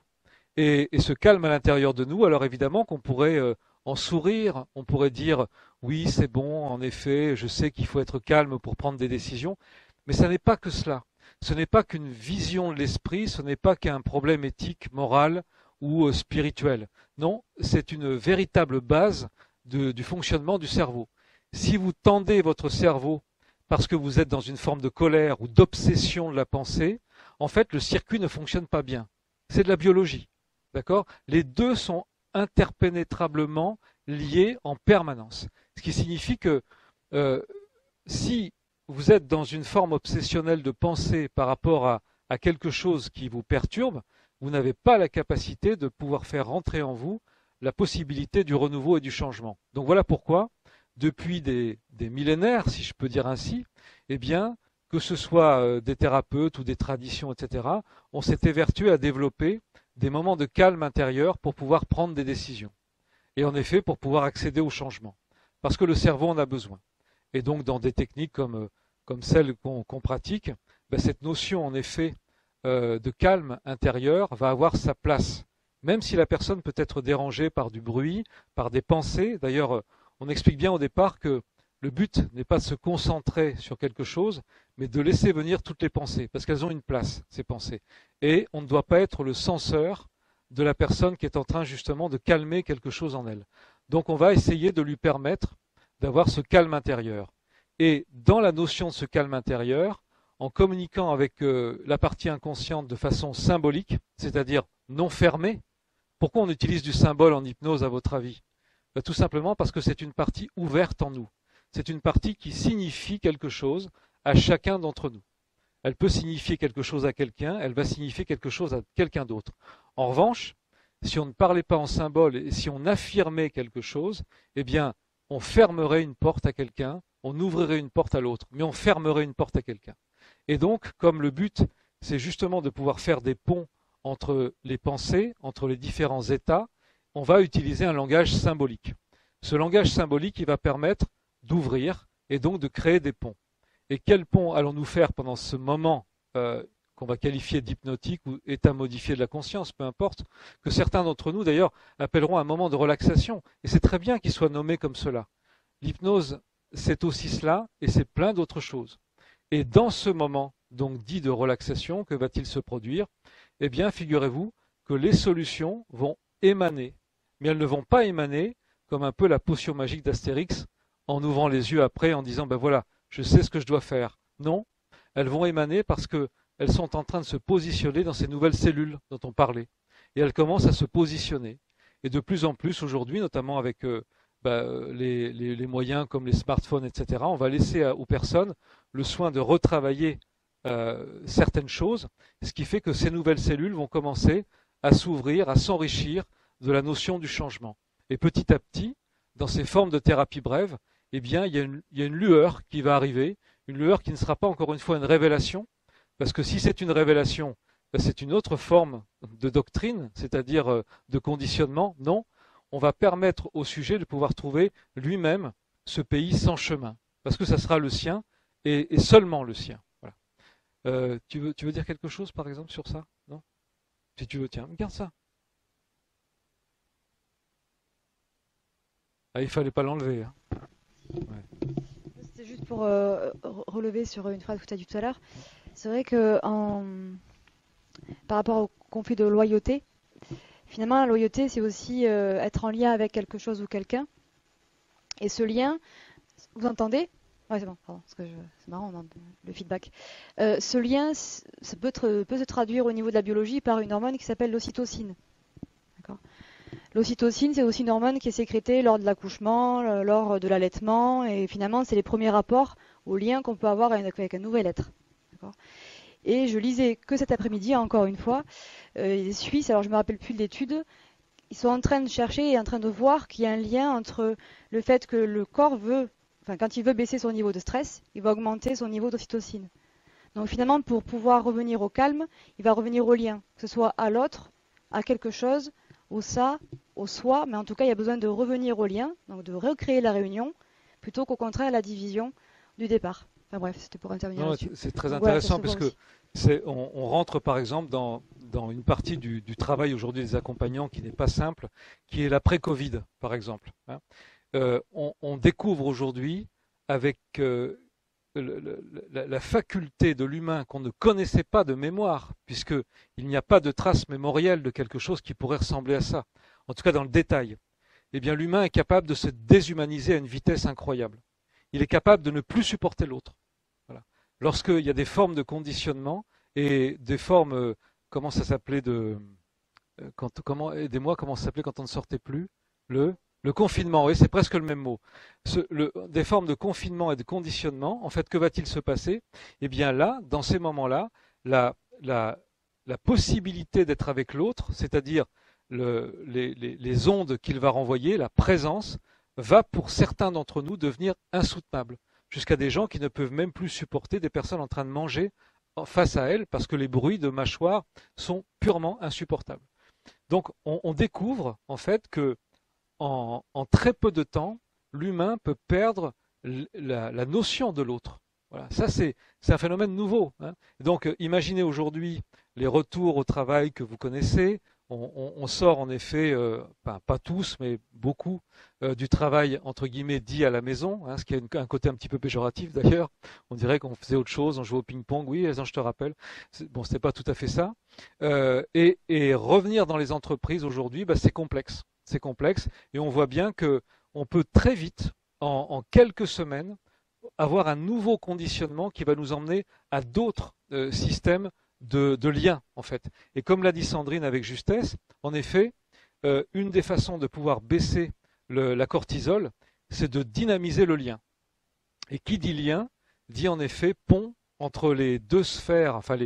Et ce calme à l'intérieur de nous, alors évidemment qu'on pourrait en sourire, on pourrait dire oui, c'est bon, en effet, je sais qu'il faut être calme pour prendre des décisions, mais ça n'est pas que cela. Ce n'est pas qu'une vision de l'esprit, ce n'est pas qu'un problème éthique, moral ou spirituel. Non, c'est une véritable base du fonctionnement du cerveau. Si vous tendez votre cerveau parce que vous êtes dans une forme de colère ou d'obsession de la pensée, en fait, le circuit ne fonctionne pas bien. C'est de la biologie. D'accord? Les deux sont interpénétrablement liés en permanence. Ce qui signifie que si vous êtes dans une forme obsessionnelle de pensée par rapport à quelque chose qui vous perturbe, vous n'avez pas la capacité de pouvoir faire rentrer en vous la possibilité du renouveau et du changement. Donc voilà pourquoi, depuis des millénaires, si je peux dire ainsi, eh bien, que ce soit des thérapeutes ou des traditions, etc., on s'est évertué à développer des moments de calme intérieur pour pouvoir prendre des décisions. Et en effet, pour pouvoir accéder au changement. Parce que le cerveau en a besoin. Et donc, dans des techniques comme celles qu'on pratique, ben, cette notion, en effet, de calme intérieur va avoir sa place. Même si la personne peut être dérangée par du bruit, par des pensées. D'ailleurs, on explique bien au départ que le but n'est pas de se concentrer sur quelque chose, mais de laisser venir toutes les pensées, parce qu'elles ont une place, ces pensées. Et on ne doit pas être le censeur de la personne qui est en train justement de calmer quelque chose en elle. Donc on va essayer de lui permettre d'avoir ce calme intérieur. Et dans la notion de ce calme intérieur, en communiquant avec la partie inconsciente de façon symbolique, c'est-à-dire non fermée, pourquoi on utilise du symbole en hypnose à votre avis? Ben, tout simplement parce que c'est une partie ouverte en nous. C'est une partie qui signifie quelque chose à chacun d'entre nous. Elle peut signifier quelque chose à quelqu'un, elle va signifier quelque chose à quelqu'un d'autre. En revanche, si on ne parlait pas en symbole et si on affirmait quelque chose, eh bien, on fermerait une porte à quelqu'un, on ouvrirait une porte à l'autre, mais on fermerait une porte à quelqu'un. Et donc, comme le but, c'est justement de pouvoir faire des ponts entre les pensées, entre les différents états, on va utiliser un langage symbolique. Ce langage symbolique, il va permettre d'ouvrir et donc de créer des ponts. Et quel pont allons-nous faire pendant ce moment qu'on va qualifier d'hypnotique ou état modifié de la conscience, peu importe, que certains d'entre nous d'ailleurs appelleront un moment de relaxation. Et c'est très bien qu'il soit nommé comme cela. L'hypnose, c'est aussi cela et c'est plein d'autres choses. Et dans ce moment, donc dit de relaxation, que va-t-il se produire? Eh bien, figurez-vous que les solutions vont émaner. Mais elles ne vont pas émaner comme un peu la potion magique d'Astérix, en ouvrant les yeux après, en disant, ben voilà, je sais ce que je dois faire. Non, elles vont émaner parce qu'elles sont en train de se positionner dans ces nouvelles cellules dont on parlait. Et elles commencent à se positionner. Et de plus en plus aujourd'hui, notamment avec les moyens comme les smartphones, etc., on va laisser aux personnes le soin de retravailler certaines choses, ce qui fait que ces nouvelles cellules vont commencer à s'ouvrir, à s'enrichir de la notion du changement. Et petit à petit, dans ces formes de thérapie brève, eh bien, il y a une lueur qui va arriver, une lueur qui ne sera pas encore une fois une révélation, parce que si c'est une révélation, c'est une autre forme de doctrine, c'est-à-dire de conditionnement. Non, on va permettre au sujet de pouvoir trouver lui-même ce pays sans chemin, parce que ça sera le sien et seulement le sien. Voilà. Tu veux dire quelque chose, par exemple, sur ça? Non? Si tu veux, tiens, regarde ça. Ah, il fallait pas l'enlever. Hein. Ouais. C'était juste pour relever sur une phrase que tu as dit tout à l'heure. C'est vrai que par rapport au conflit de loyauté, finalement, la loyauté, c'est aussi être en lien avec quelque chose ou quelqu'un. Et ce lien, vous entendez? Ouais, c'est bon, pardon, c'est marrant, le feedback. Ce lien ça peut se traduire au niveau de la biologie par une hormone qui s'appelle l'ocytocine. D'accord. L'ocytocine, c'est aussi une hormone qui est sécrétée lors de l'accouchement, lors de l'allaitement, et finalement, c'est les premiers rapports au lien qu'on peut avoir avec un nouvel être. D'accord. Et je lisais que cet après-midi, encore une fois, les Suisses, alors je ne me rappelle plus de l'étude, ils sont en train de chercher et en train de voir qu'il y a un lien entre le fait que le corps quand il veut baisser son niveau de stress, il va augmenter son niveau d'ocytocine. Donc finalement, pour pouvoir revenir au calme, il va revenir au lien, que ce soit à l'autre, à quelque chose, au ça, au soi, mais en tout cas, il y a besoin de revenir au lien, donc de recréer la réunion, plutôt qu'au contraire la division du départ. Enfin bref, c'était pour intervenir Non, là-dessus. c'est très Donc voilà, ça intéressant se parce voit que aussi. on rentre par exemple dans une partie du travail aujourd'hui des accompagnants qui n'est pas simple, qui est l'après-Covid, par exemple. Hein. On découvre aujourd'hui avec la faculté de l'humain qu'on ne connaissait pas de mémoire, puisqu'il n'y a pas de trace mémorielle de quelque chose qui pourrait ressembler à ça, en tout cas dans le détail. Eh bien, l'humain est capable de se déshumaniser à une vitesse incroyable. Il est capable de ne plus supporter l'autre. Voilà. Lorsqu'il y a des formes de conditionnement et des formes, comment ça s'appelait aidez-moi, comment ça s'appelait quand on ne sortait plus le, le confinement, oui, c'est presque le même mot. Des formes de confinement et de conditionnement, en fait, que va-t-il se passer? Eh bien là, dans ces moments-là, la, la, la possibilité d'être avec l'autre, c'est-à-dire les ondes qu'il va renvoyer, la présence, va pour certains d'entre nous devenir insoutenable, jusqu'à des gens qui ne peuvent même plus supporter des personnes en train de manger face à elles parce que les bruits de mâchoire sont purement insupportables. Donc on découvre en fait que en très peu de temps, l'humain peut perdre la notion de l'autre. Voilà, ça c'est un phénomène nouveau. Hein. Donc imaginez aujourd'hui les retours au travail que vous connaissez. On sort en effet, pas tous, mais beaucoup, du travail entre guillemets dit à la maison, hein, ce qui a un côté un petit peu péjoratif d'ailleurs. On dirait qu'on faisait autre chose, on jouait au ping-pong. Oui, je te rappelle. Bon, c'était pas tout à fait ça. Et revenir dans les entreprises aujourd'hui, c'est complexe. C'est complexe et on voit bien que on peut très vite, en quelques semaines, avoir un nouveau conditionnement qui va nous emmener à d'autres systèmes de liens en fait. Et comme l'a dit Sandrine avec justesse, en effet, une des façons de pouvoir baisser la cortisol, c'est de dynamiser le lien. Et qui dit lien, dit en effet pont entre les deux sphères, enfin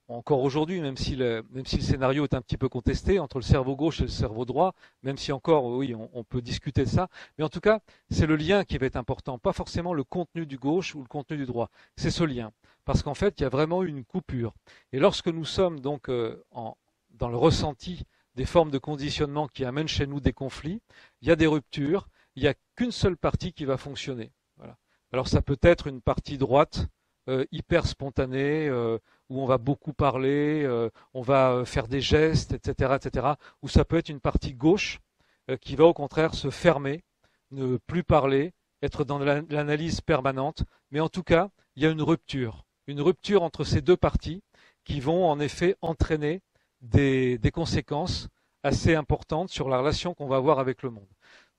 encore aujourd'hui, même si le scénario est un petit peu contesté entre le cerveau gauche et le cerveau droit, même si encore, oui, on peut discuter de ça, mais en tout cas, c'est le lien qui va être important, pas forcément le contenu du gauche ou le contenu du droit, c'est ce lien. Parce qu'en fait, il y a vraiment une coupure. Et lorsque nous sommes donc dans le ressenti des formes de conditionnement qui amènent chez nous des conflits, il y a des ruptures, il n'y a qu'une seule partie qui va fonctionner. Voilà. Alors ça peut être une partie droite, hyper spontanée, où on va beaucoup parler, on va faire des gestes, etc., etc. Ou ça peut être une partie gauche qui va au contraire se fermer, ne plus parler, être dans l'analyse permanente. Mais en tout cas, il y a une rupture entre ces deux parties qui vont en effet entraîner des conséquences assez importantes sur la relation qu'on va avoir avec le monde.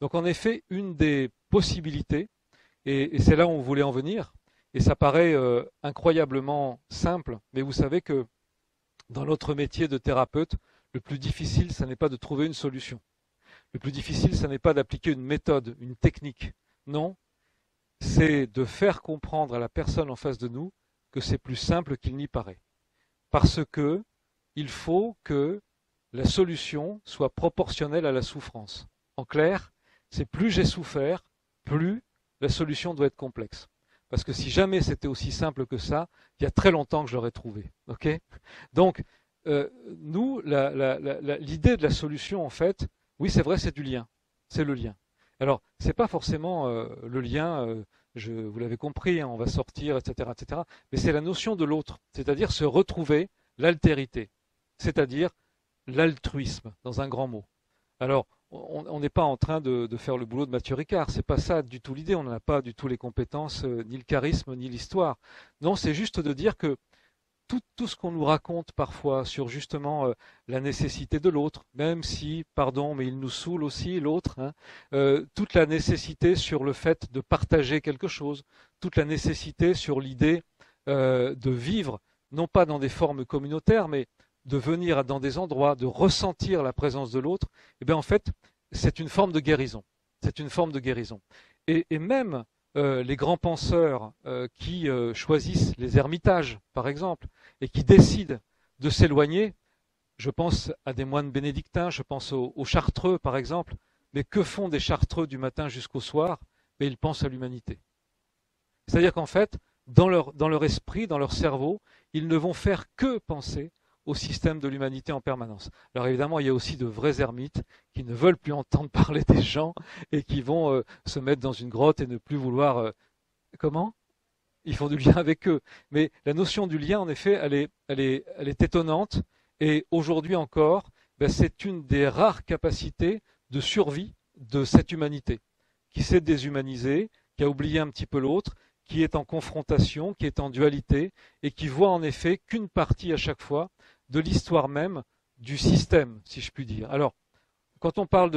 Donc en effet, une des possibilités, et c'est là où on voulait en venir, et ça paraît incroyablement simple, mais vous savez que dans notre métier de thérapeute, le plus difficile, ce n'est pas de trouver une solution. Le plus difficile, ce n'est pas d'appliquer une méthode, une technique. Non, c'est de faire comprendre à la personne en face de nous que c'est plus simple qu'il n'y paraît. Parce que il faut que la solution soit proportionnelle à la souffrance. En clair, c'est plus j'ai souffert, plus la solution doit être complexe. Parce que si jamais c'était aussi simple que ça, il y a très longtemps que je l'aurais trouvé. Okay. Donc, nous, l'idée de la solution, en fait, oui, c'est vrai, c'est du lien. C'est le lien. Alors, c'est pas forcément le lien, vous l'avez compris, hein, on va sortir, etc., etc. Mais c'est la notion de l'autre, c'est-à-dire se retrouver l'altérité, c'est-à-dire l'altruisme, dans un grand mot. Alors, on n'est pas en train de faire le boulot de Mathieu Ricard, c'est pas ça du tout l'idée, on n'a pas du tout les compétences, ni le charisme, ni l'histoire. Non, c'est juste de dire que tout ce qu'on nous raconte parfois sur justement la nécessité de l'autre, même si, pardon, mais il nous saoule aussi l'autre, hein, toute la nécessité sur le fait de partager quelque chose, toute la nécessité sur l'idée de vivre, non pas dans des formes communautaires, mais de venir dans des endroits, de ressentir la présence de l'autre, et bien en fait, c'est une forme de guérison. C'est une forme de guérison. Et même les grands penseurs qui choisissent les ermitages, par exemple, et qui décident de s'éloigner, je pense à des moines bénédictins, je pense aux chartreux, par exemple, mais que font des chartreux du matin jusqu'au soir? Mais ils pensent à l'humanité. C'est-à-dire qu'en fait, dans leur esprit, dans leur cerveau, ils ne vont faire que penser au système de l'humanité en permanence. Alors évidemment, il y a aussi de vrais ermites qui ne veulent plus entendre parler des gens et qui vont se mettre dans une grotte et ne plus vouloir... comment? ils font du lien avec eux. Mais la notion du lien, en effet, elle est étonnante. Et aujourd'hui encore, ben, c'est une des rares capacités de survie de cette humanité, qui s'est déshumanisée, qui a oublié un petit peu l'autre, qui est en confrontation, qui est en dualité, et qui voit en effet qu'une partie à chaque fois de l'histoire même du système, si je puis dire. Alors, quand on parle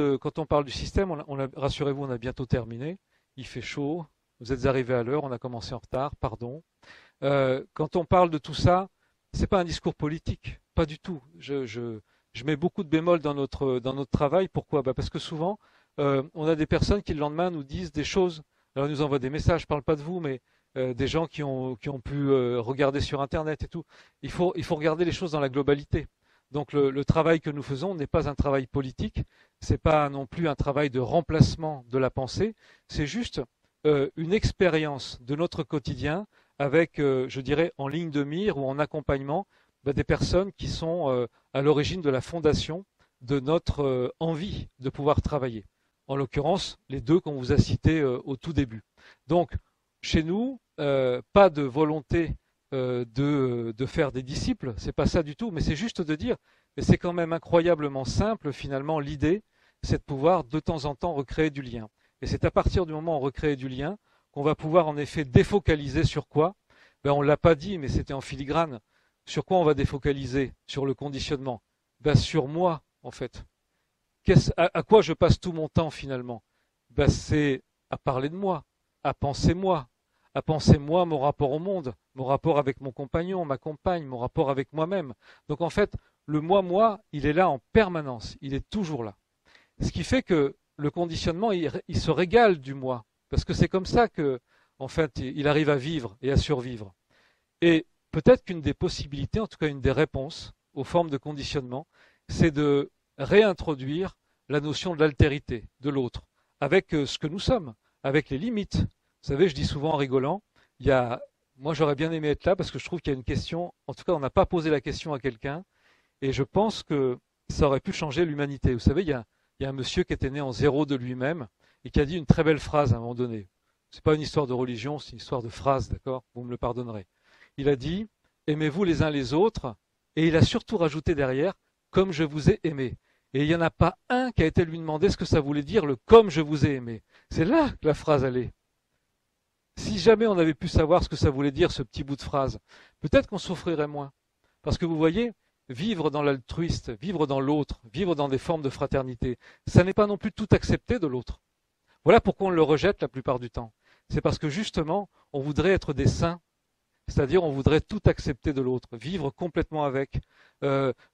du système, rassurez-vous, on a bientôt terminé. Il fait chaud, vous êtes arrivés à l'heure, on a commencé en retard, pardon. Quand on parle de tout ça, c'est pas un discours politique, pas du tout. Je mets beaucoup de bémols dans notre travail. Pourquoi? Parce que souvent, on a des personnes qui le lendemain nous disent des choses. Alors ils nous envoient des messages, je parle pas de vous, mais des gens qui ont pu regarder sur Internet et tout. Il faut regarder les choses dans la globalité. Donc le travail que nous faisons n'est pas un travail politique, c'est pas non plus un travail de remplacement de la pensée, c'est juste une expérience de notre quotidien avec, je dirais, en ligne de mire ou en accompagnement des personnes qui sont à l'origine de la fondation de notre envie de pouvoir travailler. En l'occurrence, les deux qu'on vous a cités au tout début. Donc, chez nous, pas de volonté de faire des disciples, c'est pas ça du tout, mais c'est juste de dire, mais c'est quand même incroyablement simple finalement, l'idée, c'est de pouvoir de temps en temps recréer du lien. Et c'est à partir du moment où on recrée du lien qu'on va pouvoir en effet défocaliser sur quoi? Ben, on ne l'a pas dit, mais c'était en filigrane. Sur quoi on va défocaliser? Sur le conditionnement. Ben, sur moi, en fait. À quoi je passe tout mon temps finalement? Ben, c'est à parler de moi, à penser moi, mon rapport au monde, mon rapport avec mon compagnon, ma compagne, mon rapport avec moi-même. Donc en fait, le moi, il est là en permanence, il est toujours là. Ce qui fait que le conditionnement, il se régale du moi, parce que c'est comme ça que, en fait, il arrive à vivre et à survivre. Et peut-être qu'une des possibilités, en tout cas une des réponses aux formes de conditionnement, c'est de réintroduire la notion de l'altérité, de l'autre, avec ce que nous sommes, avec les limites. Vous savez, je dis souvent en rigolant, moi j'aurais bien aimé être là parce que je trouve qu'il y a une question, en tout cas on n'a pas posé la question à quelqu'un, et je pense que ça aurait pu changer l'humanité. Vous savez, il y a un monsieur qui était né en zéro de lui-même et qui a dit une très belle phrase à un moment donné. C'est pas une histoire de religion, c'est une histoire de phrase, d'accord? Vous me le pardonnerez. Il a dit, aimez-vous les uns les autres, et il a surtout rajouté derrière, comme je vous ai aimé. Et il n'y en a pas un qui a été lui demander ce que ça voulait dire, le comme je vous ai aimé. C'est là que la phrase allait. Si jamais on avait pu savoir ce que ça voulait dire, ce petit bout de phrase, peut-être qu'on souffrirait moins. Parce que vous voyez, vivre dans l'altruiste, vivre dans l'autre, vivre dans des formes de fraternité, ça n'est pas non plus tout accepter de l'autre. Voilà pourquoi on le rejette la plupart du temps. C'est parce que justement, on voudrait être des saints, c'est-à-dire on voudrait tout accepter de l'autre, vivre complètement avec,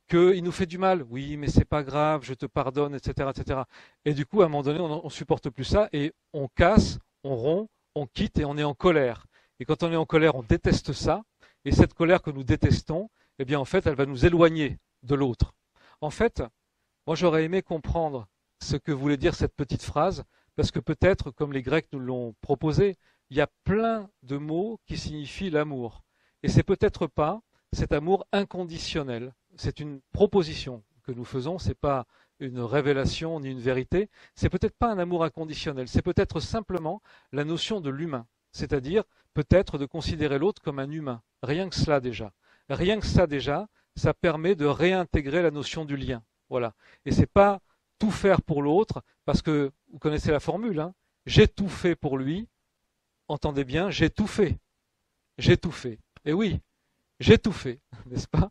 qu'il nous fait du mal, oui, mais c'est pas grave, je te pardonne, etc., etc. Et du coup, à un moment donné, on supporte plus ça et on casse, on rompt, on quitte et on est en colère. Et quand on est en colère, on déteste ça. Et cette colère que nous détestons, eh bien, en fait, elle va nous éloigner de l'autre. En fait, moi, j'aurais aimé comprendre ce que voulait dire cette petite phrase, parce que peut-être, comme les Grecs nous l'ont proposé, il y a plein de mots qui signifient l'amour. Et c'est peut-être pas cet amour inconditionnel. C'est une proposition que nous faisons, c'est pas une révélation ni une vérité. C'est peut-être pas un amour inconditionnel. C'est peut-être simplement la notion de l'humain. C'est-à-dire, peut-être de considérer l'autre comme un humain. Rien que cela déjà. Rien que ça déjà, ça permet de réintégrer la notion du lien. Voilà. Et c'est pas tout faire pour l'autre, parce que vous connaissez la formule, hein, j'ai tout fait pour lui. Entendez bien, j'ai tout fait. J'ai tout fait. Et oui, j'ai tout fait, n'est-ce pas?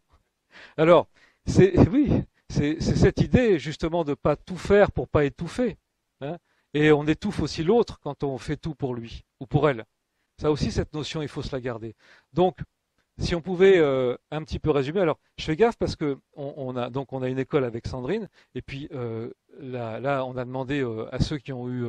Alors, oui, c'est cette idée justement de ne pas tout faire pour pas étouffer. Hein, et on étouffe aussi l'autre quand on fait tout pour lui ou pour elle. Ça aussi, cette notion, il faut se la garder. Donc, si on pouvait un petit peu résumer, alors je fais gaffe parce que on a une école avec Sandrine, et puis là, on a demandé à ceux qui ont eu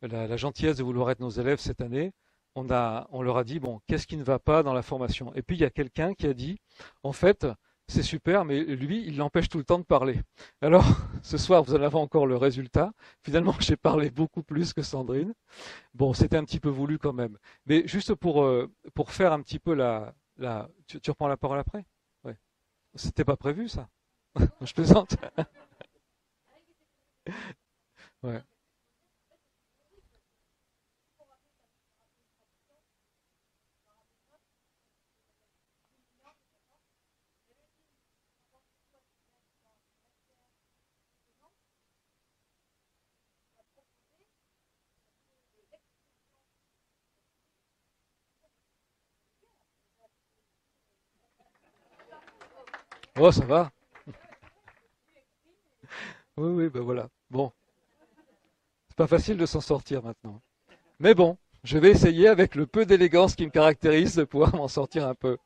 la gentillesse de vouloir être nos élèves cette année, on leur a dit, bon, qu'est-ce qui ne va pas dans la formation? Et puis il y a quelqu'un qui a dit, en fait, c'est super, mais lui, il l'empêche tout le temps de parler. Alors, ce soir, vous en avez encore le résultat. Finalement, j'ai parlé beaucoup plus que Sandrine. Bon, c'était un petit peu voulu quand même. Mais juste pour faire un petit peu tu reprends la parole après? Ouais. C'était pas prévu, ça. Je plaisante. Ouais. Oh, ça va. Oui, oui, ben voilà. Bon, c'est pas facile de s'en sortir maintenant. Mais bon, je vais essayer avec le peu d'élégance qui me caractérise de pouvoir m'en sortir un peu.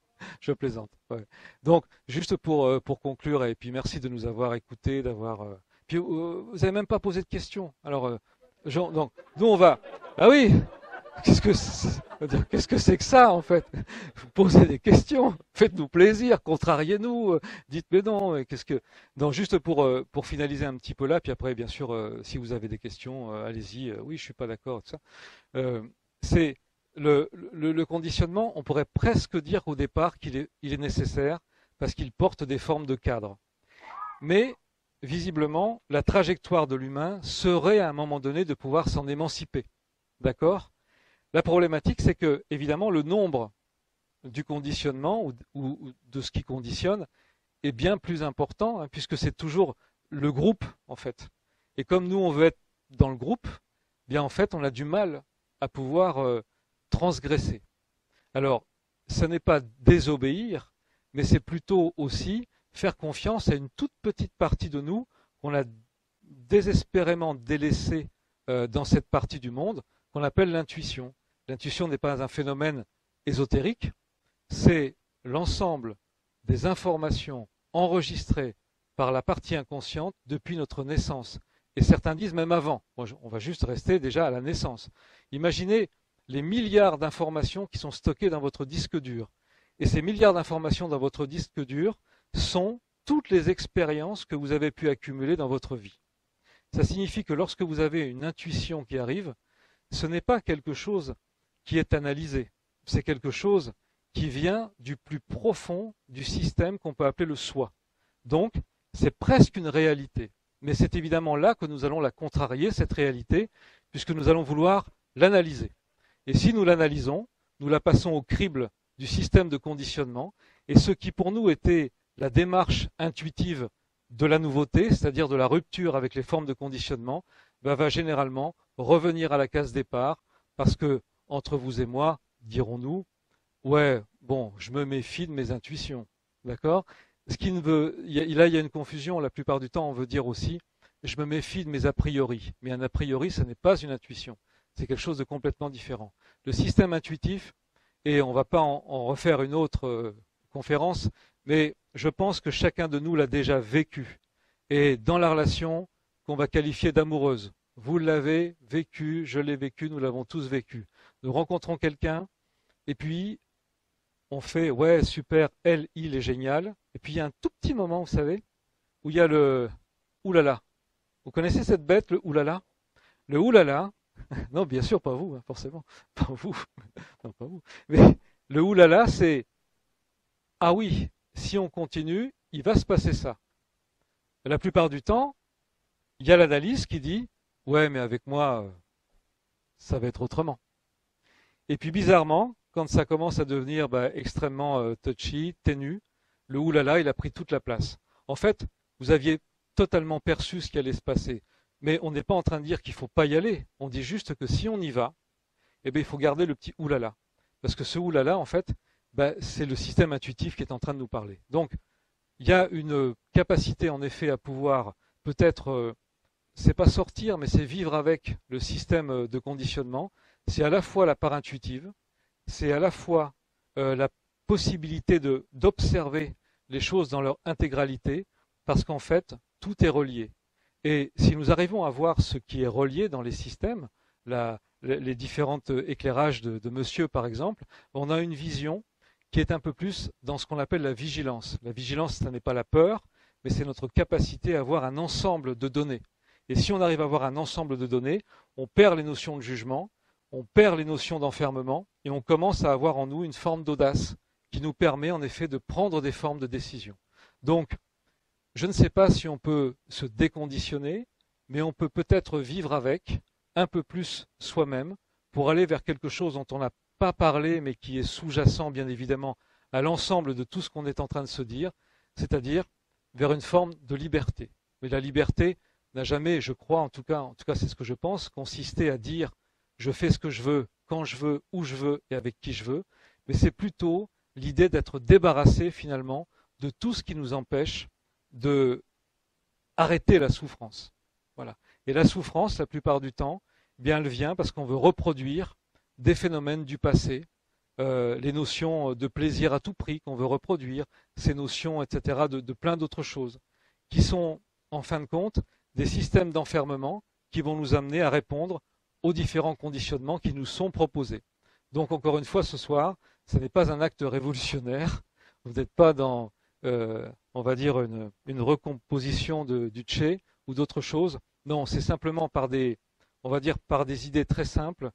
Je plaisante. Ouais. Donc, juste pour conclure, et puis merci de nous avoir écoutés, d'avoir. Puis vous avez même pas posé de questions. Alors, donc, nous on va. Ah oui, qu'est-ce que c'est que ça en fait? Vous posez des questions, faites-nous plaisir, contrariez-nous, dites mais non, qu'est-ce que. Non, juste pour finaliser un petit peu là, puis après, bien sûr, si vous avez des questions, allez-y. Oui, je suis pas d'accord, tout ça. C'est le conditionnement, on pourrait presque dire qu'au départ il est nécessaire parce qu'il porte des formes de cadre. Mais visiblement, la trajectoire de l'humain serait à un moment donné de pouvoir s'en émanciper. D'accord? La problématique, c'est que, évidemment, le nombre du conditionnement ou de ce qui conditionne est bien plus important, hein, puisque c'est toujours le groupe, en fait. Et comme nous, on veut être dans le groupe, bien en fait, on a du mal à pouvoir transgresser. Alors, ce n'est pas désobéir, mais c'est plutôt aussi faire confiance à une toute petite partie de nous qu'on a désespérément délaissée dans cette partie du monde, qu'on appelle l'intuition. L'intuition n'est pas un phénomène ésotérique, c'est l'ensemble des informations enregistrées par la partie inconsciente depuis notre naissance. Et certains disent même avant. Moi, on va juste rester déjà à la naissance. Imaginez les milliards d'informations qui sont stockées dans votre disque dur. Et ces milliards d'informations dans votre disque dur sont toutes les expériences que vous avez pu accumuler dans votre vie. Ça signifie que lorsque vous avez une intuition qui arrive, ce n'est pas quelque chose qui est analysé. C'est quelque chose qui vient du plus profond du système qu'on peut appeler le soi. Donc, c'est presque une réalité. Mais c'est évidemment là que nous allons la contrarier, cette réalité, puisque nous allons vouloir l'analyser. Et si nous l'analysons, nous la passons au crible du système de conditionnement, et ce qui pour nous était la démarche intuitive de la nouveauté, c'est-à-dire de la rupture avec les formes de conditionnement, va généralement revenir à la case départ, parce que, entre vous et moi, dirons-nous, ouais, bon, je me méfie de mes intuitions, d'accord? Ce qui ne veut, là, il y a une confusion. La plupart du temps, on veut dire aussi, je me méfie de mes a priori. Mais un a priori, ce n'est pas une intuition. C'est quelque chose de complètement différent. Le système intuitif, et on ne va pas en refaire une autre conférence, mais je pense que chacun de nous l'a déjà vécu. Et dans la relation qu'on va qualifier d'amoureuse, vous l'avez vécu, je l'ai vécu, nous l'avons tous vécu. Nous rencontrons quelqu'un, et puis on fait ouais super, elle, il est génial. Et puis il y a un tout petit moment, vous savez, où il y a le oulala. Vous connaissez cette bête, le oulala? Le oulala, non bien sûr pas vous, hein, forcément, pas vous, non pas vous. Mais le oulala, c'est ah oui, si on continue, il va se passer ça. La plupart du temps, il y a l'analyse qui dit ouais mais avec moi, ça va être autrement. Et puis bizarrement, quand ça commence à devenir extrêmement touchy, ténu, le oulala, il a pris toute la place. En fait, vous aviez totalement perçu ce qui allait se passer. Mais on n'est pas en train de dire qu'il ne faut pas y aller. On dit juste que si on y va, eh bien, il faut garder le petit oulala. Parce que ce oulala, en fait, c'est le système intuitif qui est en train de nous parler. Donc, il y a une capacité, en effet, à pouvoir peut-être, c'est pas sortir, mais c'est vivre avec le système de conditionnement. C'est à la fois la part intuitive, c'est à la fois la possibilité d'observer les choses dans leur intégralité, parce qu'en fait, tout est relié. Et si nous arrivons à voir ce qui est relié dans les systèmes, les différents éclairages de monsieur par exemple, on a une vision qui est un peu plus dans ce qu'on appelle la vigilance. La vigilance, ce n'est pas la peur, mais c'est notre capacité à avoir un ensemble de données. Et si on arrive à avoir un ensemble de données, on perd les notions de jugement, on perd les notions d'enfermement et on commence à avoir en nous une forme d'audace qui nous permet en effet de prendre des formes de décision. Donc, je ne sais pas si on peut se déconditionner, mais on peut peut-être vivre avec un peu plus soi-même pour aller vers quelque chose dont on n'a pas parlé, mais qui est sous-jacent bien évidemment à l'ensemble de tout ce qu'on est en train de se dire, c'est-à-dire vers une forme de liberté. Mais la liberté n'a jamais, je crois, en tout cas c'est ce que je pense, consisté à dire je fais ce que je veux, quand je veux, où je veux et avec qui je veux, mais c'est plutôt l'idée d'être débarrassé finalement de tout ce qui nous empêche de arrêter la souffrance. Voilà. Et la souffrance, la plupart du temps, eh bien, elle vient parce qu'on veut reproduire des phénomènes du passé, les notions de plaisir à tout prix qu'on veut reproduire, ces notions, etc., de plein d'autres choses, qui sont, en fin de compte, des systèmes d'enfermement qui vont nous amener à répondre aux différents conditionnements qui nous sont proposés. Donc, encore une fois, ce soir, ce n'est pas un acte révolutionnaire, vous n'êtes pas dans, on va dire, une recomposition du Tché ou d'autres choses. Non, c'est simplement par des, on va dire, par des idées très simples,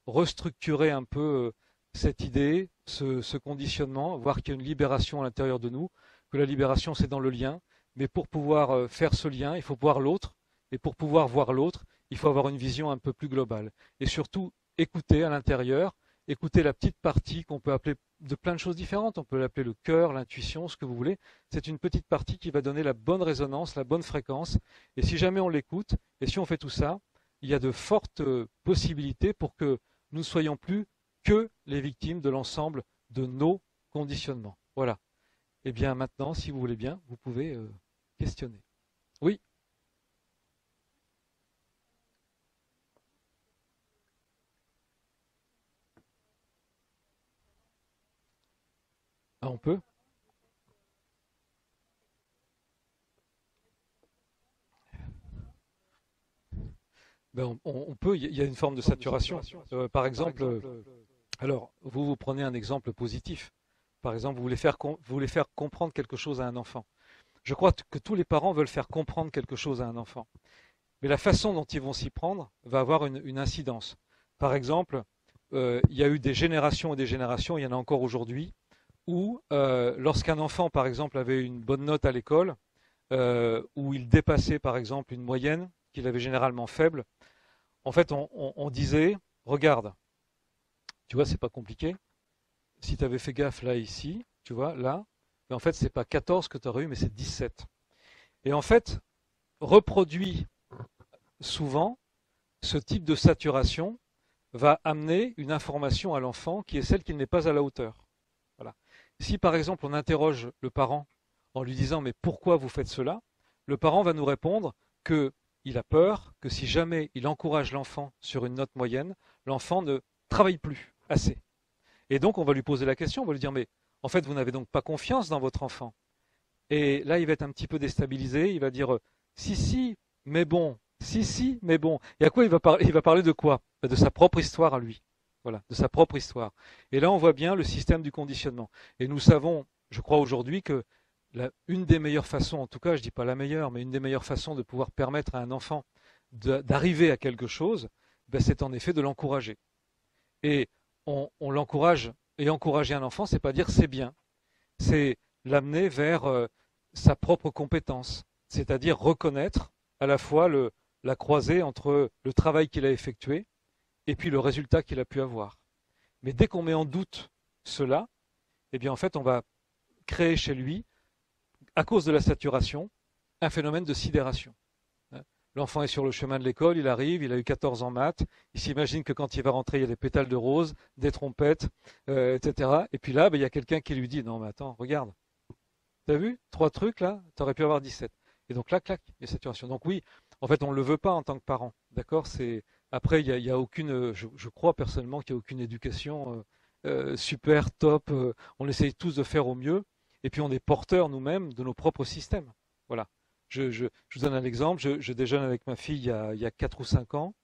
restructurer un peu cette idée, ce conditionnement, voir qu'il y a une libération à l'intérieur de nous, que la libération c'est dans le lien, mais pour pouvoir faire ce lien, il faut voir l'autre, et pour pouvoir voir l'autre, il faut avoir une vision un peu plus globale. Et surtout, écouter à l'intérieur, écouter la petite partie qu'on peut appeler de plein de choses différentes, on peut l'appeler le cœur, l'intuition, ce que vous voulez, c'est une petite partie qui va donner la bonne résonance, la bonne fréquence, et si jamais on l'écoute, et si on fait tout ça, il y a de fortes possibilités pour que nous ne soyons plus que les victimes de l'ensemble de nos conditionnements. Voilà. Eh bien maintenant, si vous voulez bien, vous pouvez questionner. Oui. Ah, on peut? Ben, on peut, il y a une forme de saturation. Par exemple, alors, vous prenez un exemple positif. Par exemple, vous voulez faire comprendre quelque chose à un enfant. Je crois que tous les parents veulent faire comprendre quelque chose à un enfant. Mais la façon dont ils vont s'y prendre va avoir une incidence. Par exemple, il y a eu des générations et des générations, il y en a encore aujourd'hui, où lorsqu'un enfant, par exemple, avait une bonne note à l'école, où il dépassait, par exemple, une moyenne qu'il avait généralement faible, en fait, on disait, regarde, tu vois, c'est pas compliqué. Si tu avais fait gaffe là, ici, tu vois, là, mais en fait, c'est pas 14 que tu aurais eu, mais c'est 17. Et en fait, reproduit souvent, ce type de saturation va amener une information à l'enfant qui est celle qu'il n'est pas à la hauteur. Voilà. Si par exemple on interroge le parent en lui disant mais pourquoi vous faites cela, le parent va nous répondre qu'il a peur que si jamais il encourage l'enfant sur une note moyenne, l'enfant ne travaille plus assez. Et donc on va lui poser la question, on va lui dire mais en fait vous n'avez donc pas confiance dans votre enfant. Et là il va être un petit peu déstabilisé, il va dire si, mais bon, si, mais bon. Et à quoi il va parler de quoi? De sa propre histoire à lui. Voilà, de sa propre histoire. Et là on voit bien le système du conditionnement. Et nous savons, je crois aujourd'hui que une des meilleures façons, en tout cas je ne dis pas la meilleure, mais une des meilleures façons de pouvoir permettre à un enfant d'arriver à quelque chose, c'est en effet de l'encourager. Et on l'encourage, et encourager un enfant, c'est pas dire c'est bien, c'est l'amener vers sa propre compétence, c'est-à-dire reconnaître à la fois la croisée entre le travail qu'il a effectué et puis le résultat qu'il a pu avoir. Mais dès qu'on met en doute cela, eh bien en fait on va créer chez lui, à cause de la saturation, un phénomène de sidération. L'enfant est sur le chemin de l'école, il arrive, il a eu 14 en maths, il s'imagine que quand il va rentrer, il y a des pétales de rose, des trompettes, etc. Et puis là, il y a quelqu'un qui lui dit, non mais attends, regarde, t'as vu, 3 trucs là, t'aurais pu avoir 17. Et donc là, clac, il y a saturation. Donc oui, en fait, on ne le veut pas en tant que parent, d'accord. Après, il y a aucune, je crois personnellement qu'il n'y a aucune éducation super top. On essaye tous de faire au mieux, et puis on est porteurs nous-mêmes de nos propres systèmes. Voilà. Je vous donne un exemple. Je déjeune avec ma fille il y a 4 ou 5 ans.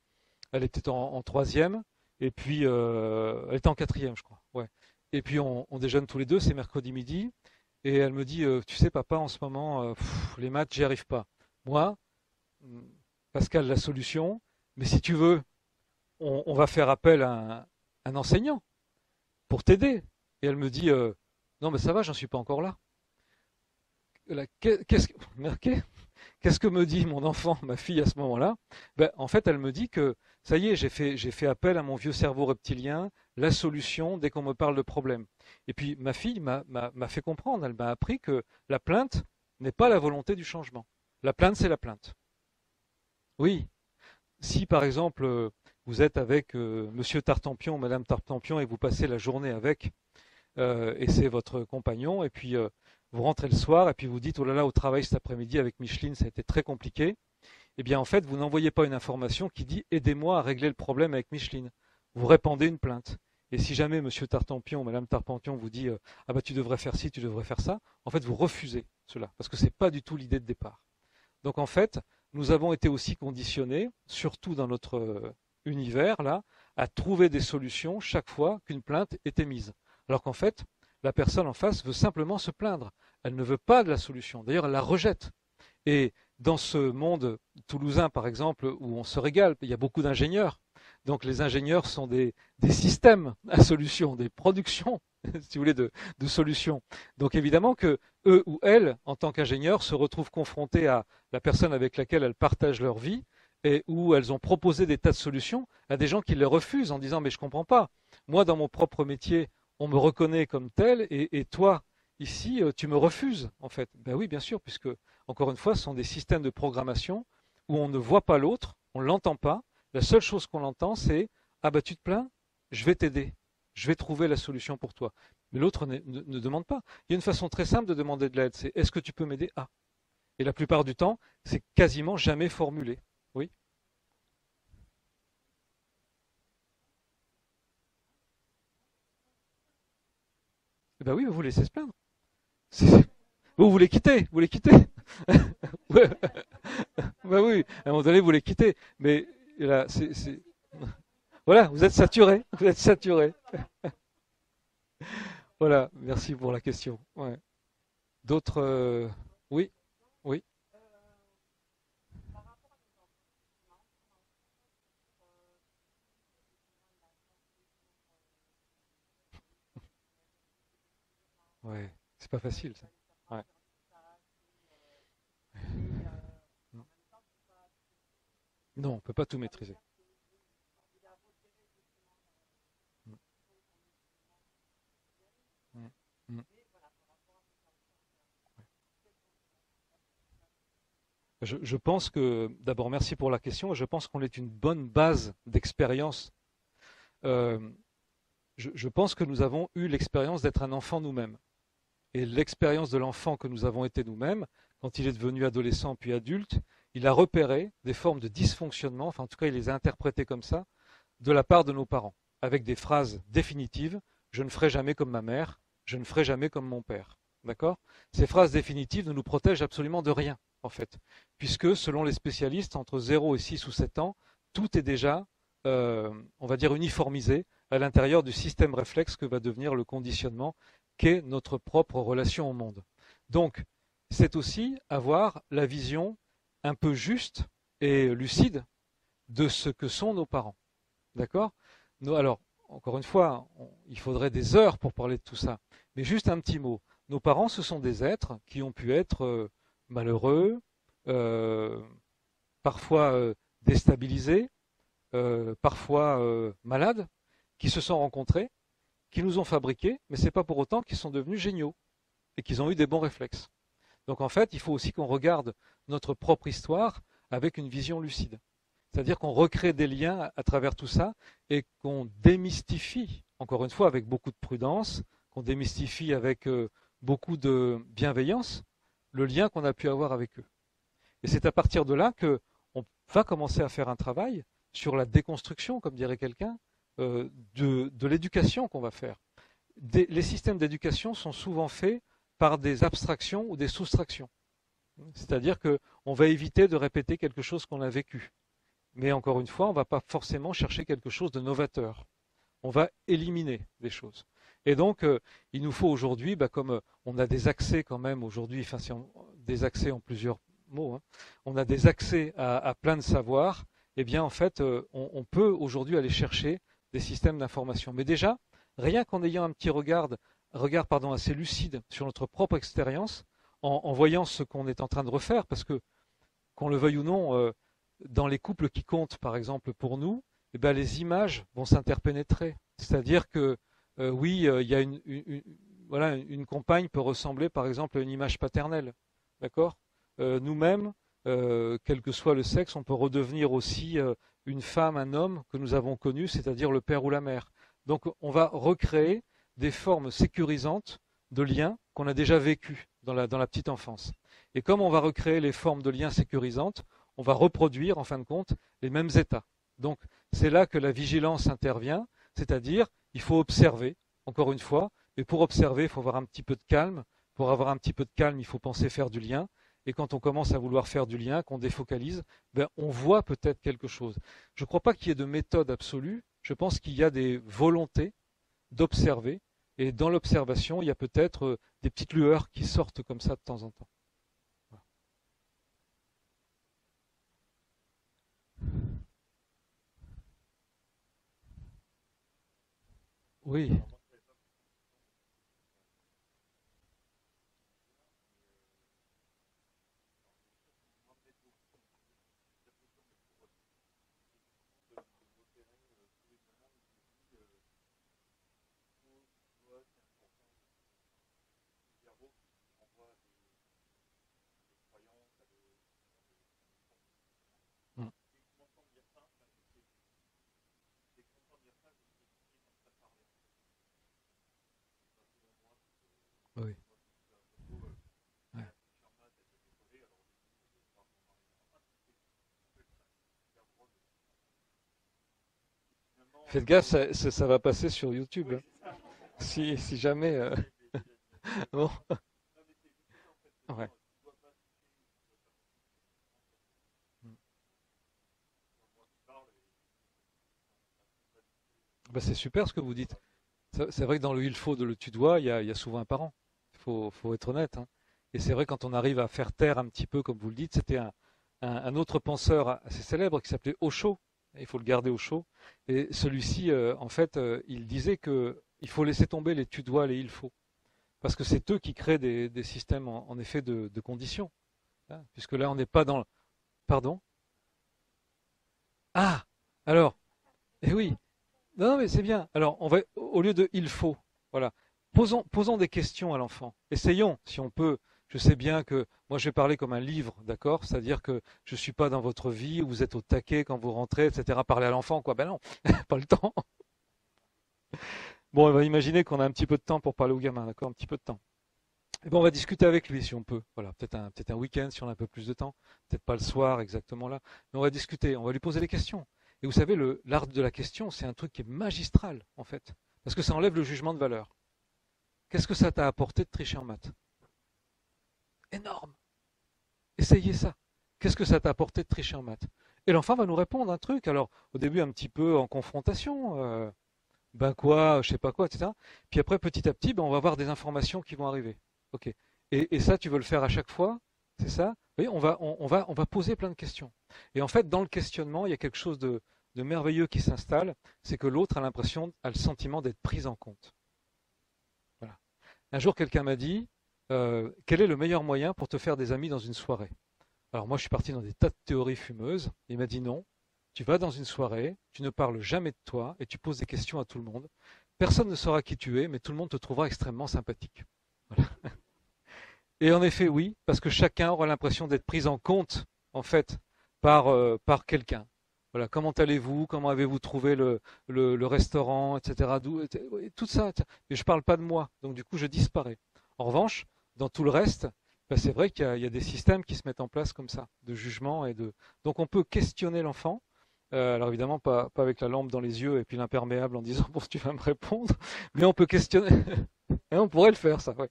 Elle était en troisième, et puis elle était en quatrième, je crois. Ouais. Et puis on déjeune tous les deux, c'est mercredi midi. Et elle me dit, tu sais papa, en ce moment, les maths, j'y arrive pas. Moi, Pascal, la solution, mais si tu veux, on va faire appel à un enseignant pour t'aider. Et elle me dit, non mais ça va, j'en suis pas encore là. Qu'est-ce que me dit mon enfant, ma fille à ce moment-là? En fait, elle me dit que ça y est, j'ai fait appel à mon vieux cerveau reptilien, la solution dès qu'on me parle de problème. Et puis ma fille m'a fait comprendre, elle m'a appris que la plainte n'est pas la volonté du changement. La plainte, c'est la plainte. Oui, si par exemple vous êtes avec Monsieur Tartampion, Madame Tartampion et vous passez la journée avec, et c'est votre compagnon, et puis vous rentrez le soir et puis vous dites, oh là là, au travail cet après-midi avec Micheline, ça a été très compliqué. Eh bien, en fait, vous n'envoyez pas une information qui dit, aidez-moi à régler le problème avec Micheline. Vous répandez une plainte. Et si jamais Monsieur Tartampion, Madame Tartampion vous dit, ah bah tu devrais faire ci, tu devrais faire ça, en fait, vous refusez cela, parce que c'est pas du tout l'idée de départ. Donc, en fait, nous avons été aussi conditionnés, surtout dans notre univers, là, à trouver des solutions chaque fois qu'une plainte est émise. Alors qu'en fait, la personne en face veut simplement se plaindre. Elle ne veut pas de la solution. D'ailleurs, elle la rejette. Et dans ce monde toulousain, par exemple, où on se régale, il y a beaucoup d'ingénieurs. Donc les ingénieurs sont des systèmes à solutions, des productions, si vous voulez, de solutions. Donc évidemment que eux ou elles, en tant qu'ingénieurs, se retrouvent confrontés à la personne avec laquelle elles partagent leur vie et où elles ont proposé des tas de solutions à des gens qui les refusent en disant mais je comprends pas. Moi, dans mon propre métier, on me reconnaît comme tel et toi, ici, tu me refuses en fait. Ben oui, bien sûr, puisque encore une fois, ce sont des systèmes de programmation où on ne voit pas l'autre, on ne l'entend pas. La seule chose qu'on entend, c'est ah bah tu te plains, je vais t'aider, je vais trouver la solution pour toi. Mais l'autre ne demande pas. Il y a une façon très simple de demander de l'aide, c'est est-ce que tu peux m'aider? Ah. Et la plupart du temps, c'est quasiment jamais formulé. Oui. Eh ben oui, vous laissez se plaindre. Vous les quittez, vous les quittez. Ouais. Ben oui, à un moment donné, vous les quittez. Mais là, voilà, vous êtes saturé, vous êtes saturé. Voilà, merci pour la question. Ouais. D'autres, oui, oui. Ouais, c'est pas facile ça. Ouais. Non, non, on peut pas tout maîtriser. Mm, mm, mm. Je pense que, d'abord, merci pour la question. Je pense qu'on est une bonne base d'expérience. Euh, je pense que nous avons eu l'expérience d'être un enfant nous-mêmes. Et l'expérience de l'enfant que nous avons été nous-mêmes, quand il est devenu adolescent puis adulte, il a repéré des formes de dysfonctionnement, enfin en tout cas il les a interprétées comme ça, de la part de nos parents, avec des phrases définitives, je ne ferai jamais comme ma mère, je ne ferai jamais comme mon père. D'accord? Ces phrases définitives ne nous protègent absolument de rien, en fait, puisque selon les spécialistes, entre 0 et 6 ou 7 ans, tout est déjà, on va dire, uniformisé à l'intérieur du système réflexe que va devenir le conditionnement qu'est notre propre relation au monde. Donc, c'est aussi avoir la vision un peu juste et lucide de ce que sont nos parents. D'accord? Alors, encore une fois, il faudrait des heures pour parler de tout ça. Mais juste un petit mot. Nos parents, ce sont des êtres qui ont pu être malheureux, euh, parfois déstabilisés, parfois malades, qui se sont rencontrés, qui nous ont fabriqués, mais ce n'est pas pour autant qu'ils sont devenus géniaux et qu'ils ont eu des bons réflexes. Donc en fait, il faut aussi qu'on regarde notre propre histoire avec une vision lucide. C'est-à-dire qu'on recrée des liens à travers tout ça et qu'on démystifie, encore une fois, avec beaucoup de prudence, qu'on démystifie avec beaucoup de bienveillance, le lien qu'on a pu avoir avec eux. Et c'est à partir de là qu'on va commencer à faire un travail sur la déconstruction, comme dirait quelqu'un, de l'éducation qu'on va faire. Les systèmes d'éducation sont souvent faits par des abstractions ou des soustractions. C'est-à-dire qu'on va éviter de répéter quelque chose qu'on a vécu. Mais encore une fois, on ne va pas forcément chercher quelque chose de novateur. On va éliminer des choses. Et donc, il nous faut aujourd'hui, comme on a des accès quand même aujourd'hui, enfin des accès en plusieurs mots, hein, on a des accès à plein de savoirs, eh bien en fait, on peut aujourd'hui aller chercher des systèmes d'information. Mais déjà, rien qu'en ayant un petit regard assez lucide sur notre propre expérience, en voyant ce qu'on est en train de refaire, parce que, qu'on le veuille ou non, dans les couples qui comptent, par exemple, pour nous, eh bien, les images vont s'interpénétrer. C'est-à-dire que, oui, il y a voilà, une compagne peut ressembler, par exemple, à une image paternelle. D'accord? Nous-mêmes, quel que soit le sexe, on peut redevenir aussi une femme, un homme que nous avons connu, c'est-à-dire le père ou la mère. Donc, on va recréer des formes sécurisantes de liens qu'on a déjà vécus. dans la petite enfance. Et comme on va recréer les formes de liens sécurisantes, on va reproduire, en fin de compte, les mêmes états. Donc, c'est là que la vigilance intervient, c'est-à-dire, il faut observer, encore une fois, mais pour observer, il faut avoir un petit peu de calme. Pour avoir un petit peu de calme, il faut penser faire du lien. Et quand on commence à vouloir faire du lien, qu'on défocalise, ben, on voit peut-être quelque chose. Je ne crois pas qu'il y ait de méthode absolue. Je pense qu'il y a des volontés d'observer. Et dans l'observation, il y a peut-être des petites lueurs qui sortent comme ça de temps en temps. Voilà. Oui. Mm. Oui. Ouais. Faites gaffe, ça va passer sur YouTube, hein. Si jamais. Bon. Ouais. Bah, c'est super ce que vous dites. C'est vrai que dans le il faut de le tu dois, il y a souvent un parent. Faut être honnête, hein. Et c'est vrai quand on arrive à faire taire un petit peu, comme vous le dites, c'était un autre penseur assez célèbre qui s'appelait Osho. Il faut le garder au chaud. Et celui-ci, en fait, il disait que il faut laisser tomber les tu dois, les il faut. Parce que c'est eux qui créent des systèmes en effet de conditions, hein. Puisque là, on n'est pas dans. Pardon? Ah! Alors, eh oui. Non, mais c'est bien. Alors, on va, au lieu de il faut, voilà, posons des questions à l'enfant. Essayons, si on peut. Je sais bien que moi, je vais parler comme un livre, d'accord? C'est-à-dire que je ne suis pas dans votre vie, où vous êtes au taquet quand vous rentrez, etc. Parler à l'enfant, quoi. Ben non, pas le temps. Bon, on va imaginer qu'on a un petit peu de temps pour parler au gamin, d'accord? Un petit peu de temps. Et bon, on va discuter avec lui si on peut. Voilà, peut-être un week-end si on a un peu plus de temps. Peut-être pas le soir exactement là. Mais on va discuter, on va lui poser des questions. Et vous savez, l'art de la question, c'est un truc qui est magistral, en fait. Parce que ça enlève le jugement de valeur. Qu'est-ce que ça t'a apporté de tricher en maths? Énorme. Essayez ça. Qu'est-ce que ça t'a apporté de tricher en maths? Et l'enfant va nous répondre un truc. Alors, au début, un petit peu en confrontation. Ben quoi, je sais pas quoi, etc. Puis après, petit à petit, ben, on va avoir des informations qui vont arriver. Ok. Et ça, tu veux le faire à chaque fois? C'est ça? Oui, on va poser plein de questions. Et en fait, dans le questionnement, il y a quelque chose de merveilleux qui s'installe, c'est que l'autre a l'impression, a le sentiment d'être pris en compte. Voilà. Un jour, quelqu'un m'a dit, quel est le meilleur moyen pour te faire des amis dans une soirée? Alors moi, je suis parti dans des tas de théories fumeuses. Il m'a dit non. Tu vas dans une soirée, tu ne parles jamais de toi et tu poses des questions à tout le monde. Personne ne saura qui tu es, mais tout le monde te trouvera extrêmement sympathique. Voilà. Et en effet, oui, parce que chacun aura l'impression d'être pris en compte, en fait, par quelqu'un. Voilà, comment allez-vous? Comment avez-vous trouvé le restaurant, etc. Tout ça. Mais je ne parle pas de moi, donc du coup, je disparais. En revanche, dans tout le reste, ben, c'est vrai qu'il y a des systèmes qui se mettent en place comme ça, de jugement et de. Donc on peut questionner l'enfant. Alors évidemment, pas avec la lampe dans les yeux et puis l'imperméable en disant bon, tu vas me répondre, mais on peut questionner. Et on pourrait le faire, ça. Ouais.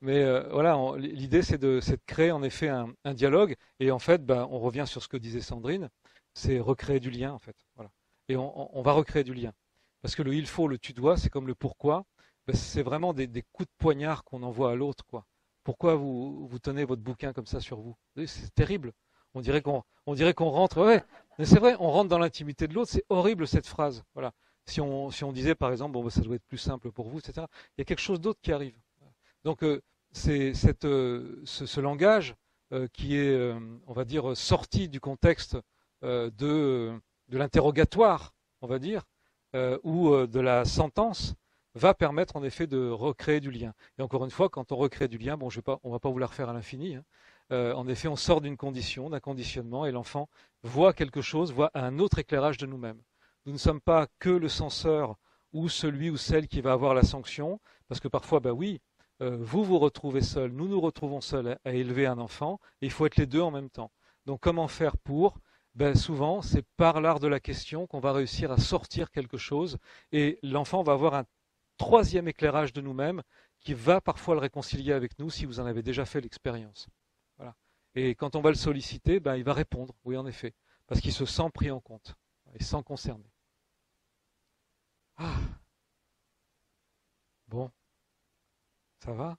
Mais voilà, l'idée c'est de créer en effet un dialogue. Et en fait, ben, on revient sur ce que disait Sandrine, c'est recréer du lien en fait. Voilà. Et on va recréer du lien. Parce que le il faut, le tu dois, c'est comme le pourquoi. Ben, c'est vraiment des coups de poignard qu'on envoie à l'autre, quoi. Pourquoi vous tenez votre bouquin comme ça sur vous? C'est terrible. On dirait qu'on rentre. Ouais, mais c'est vrai, on rentre dans l'intimité de l'autre. C'est horrible cette phrase. Voilà. Si on disait par exemple, bon, ben, ça doit être plus simple pour vous, etc. Il y a quelque chose d'autre qui arrive. Donc c'est ce langage qui est, on va dire, sorti du contexte de l'interrogatoire, on va dire, ou de la sentence, va permettre en effet de recréer du lien. Et encore une fois, quand on recrée du lien, bon, on va pas vous la refaire à l'infini, hein. En effet, on sort d'une condition, d'un conditionnement, et l'enfant voit quelque chose, voit un autre éclairage de nous-mêmes. Nous ne sommes pas que le censeur ou celui ou celle qui va avoir la sanction, parce que parfois, bah oui, vous vous retrouvez seul, nous nous retrouvons seuls à élever un enfant, et il faut être les deux en même temps. Donc comment faire pour? Ben, souvent, c'est par l'art de la question qu'on va réussir à sortir quelque chose, et l'enfant va avoir un troisième éclairage de nous-mêmes qui va parfois le réconcilier avec nous si vous en avez déjà fait l'expérience. Voilà. Et quand on va le solliciter, ben, il va répondre, oui en effet, parce qu'il se sent pris en compte, et sent concerné. Ah, bon, ça va?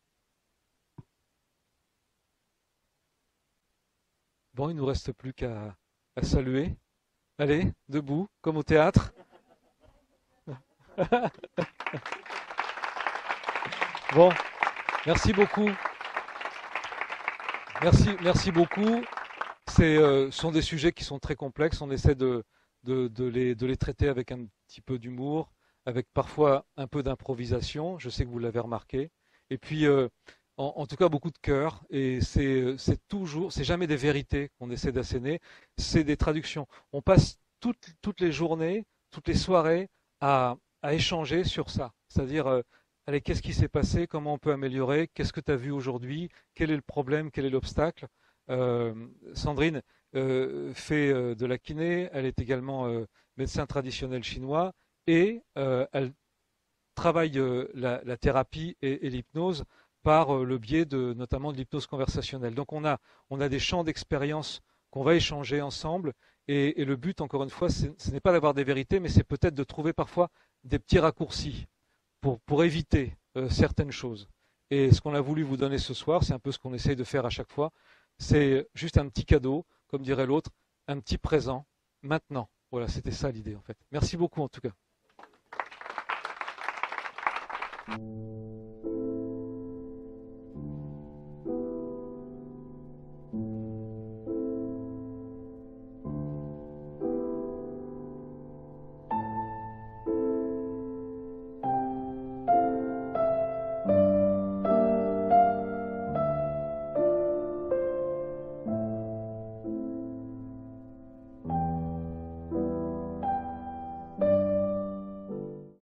Bon, il ne nous reste plus qu'à saluer. Allez, debout, comme au théâtre. Bon, merci beaucoup. Merci beaucoup. Ce sont des sujets qui sont très complexes. On essaie de les traiter avec un petit peu d'humour, avec parfois un peu d'improvisation. Je sais que vous l'avez remarqué. Et puis, en tout cas, beaucoup de cœur. Et c'est jamais des vérités qu'on essaie d'asséner. C'est des traductions. On passe toutes les journées, toutes les soirées à échanger sur ça. C'est-à-dire, allez, qu'est-ce qui s'est passé? Comment on peut améliorer? Qu'est-ce que tu as vu aujourd'hui? Quel est le problème? Quel est l'obstacle? Sandrine fait de la kiné, elle est également médecin traditionnel chinois et elle travaille la thérapie et l'hypnose par le biais notamment de l'hypnose conversationnelle. Donc on a des champs d'expérience qu'on va échanger ensemble et le but, encore une fois, ce n'est pas d'avoir des vérités, mais c'est peut-être de trouver parfois des petits raccourcis pour éviter certaines choses. Et ce qu'on a voulu vous donner ce soir, c'est un peu ce qu'on essaye de faire à chaque fois, c'est juste un petit cadeau, comme dirait l'autre, un petit présent, maintenant. Voilà, c'était ça l'idée en fait. Merci beaucoup en tout cas.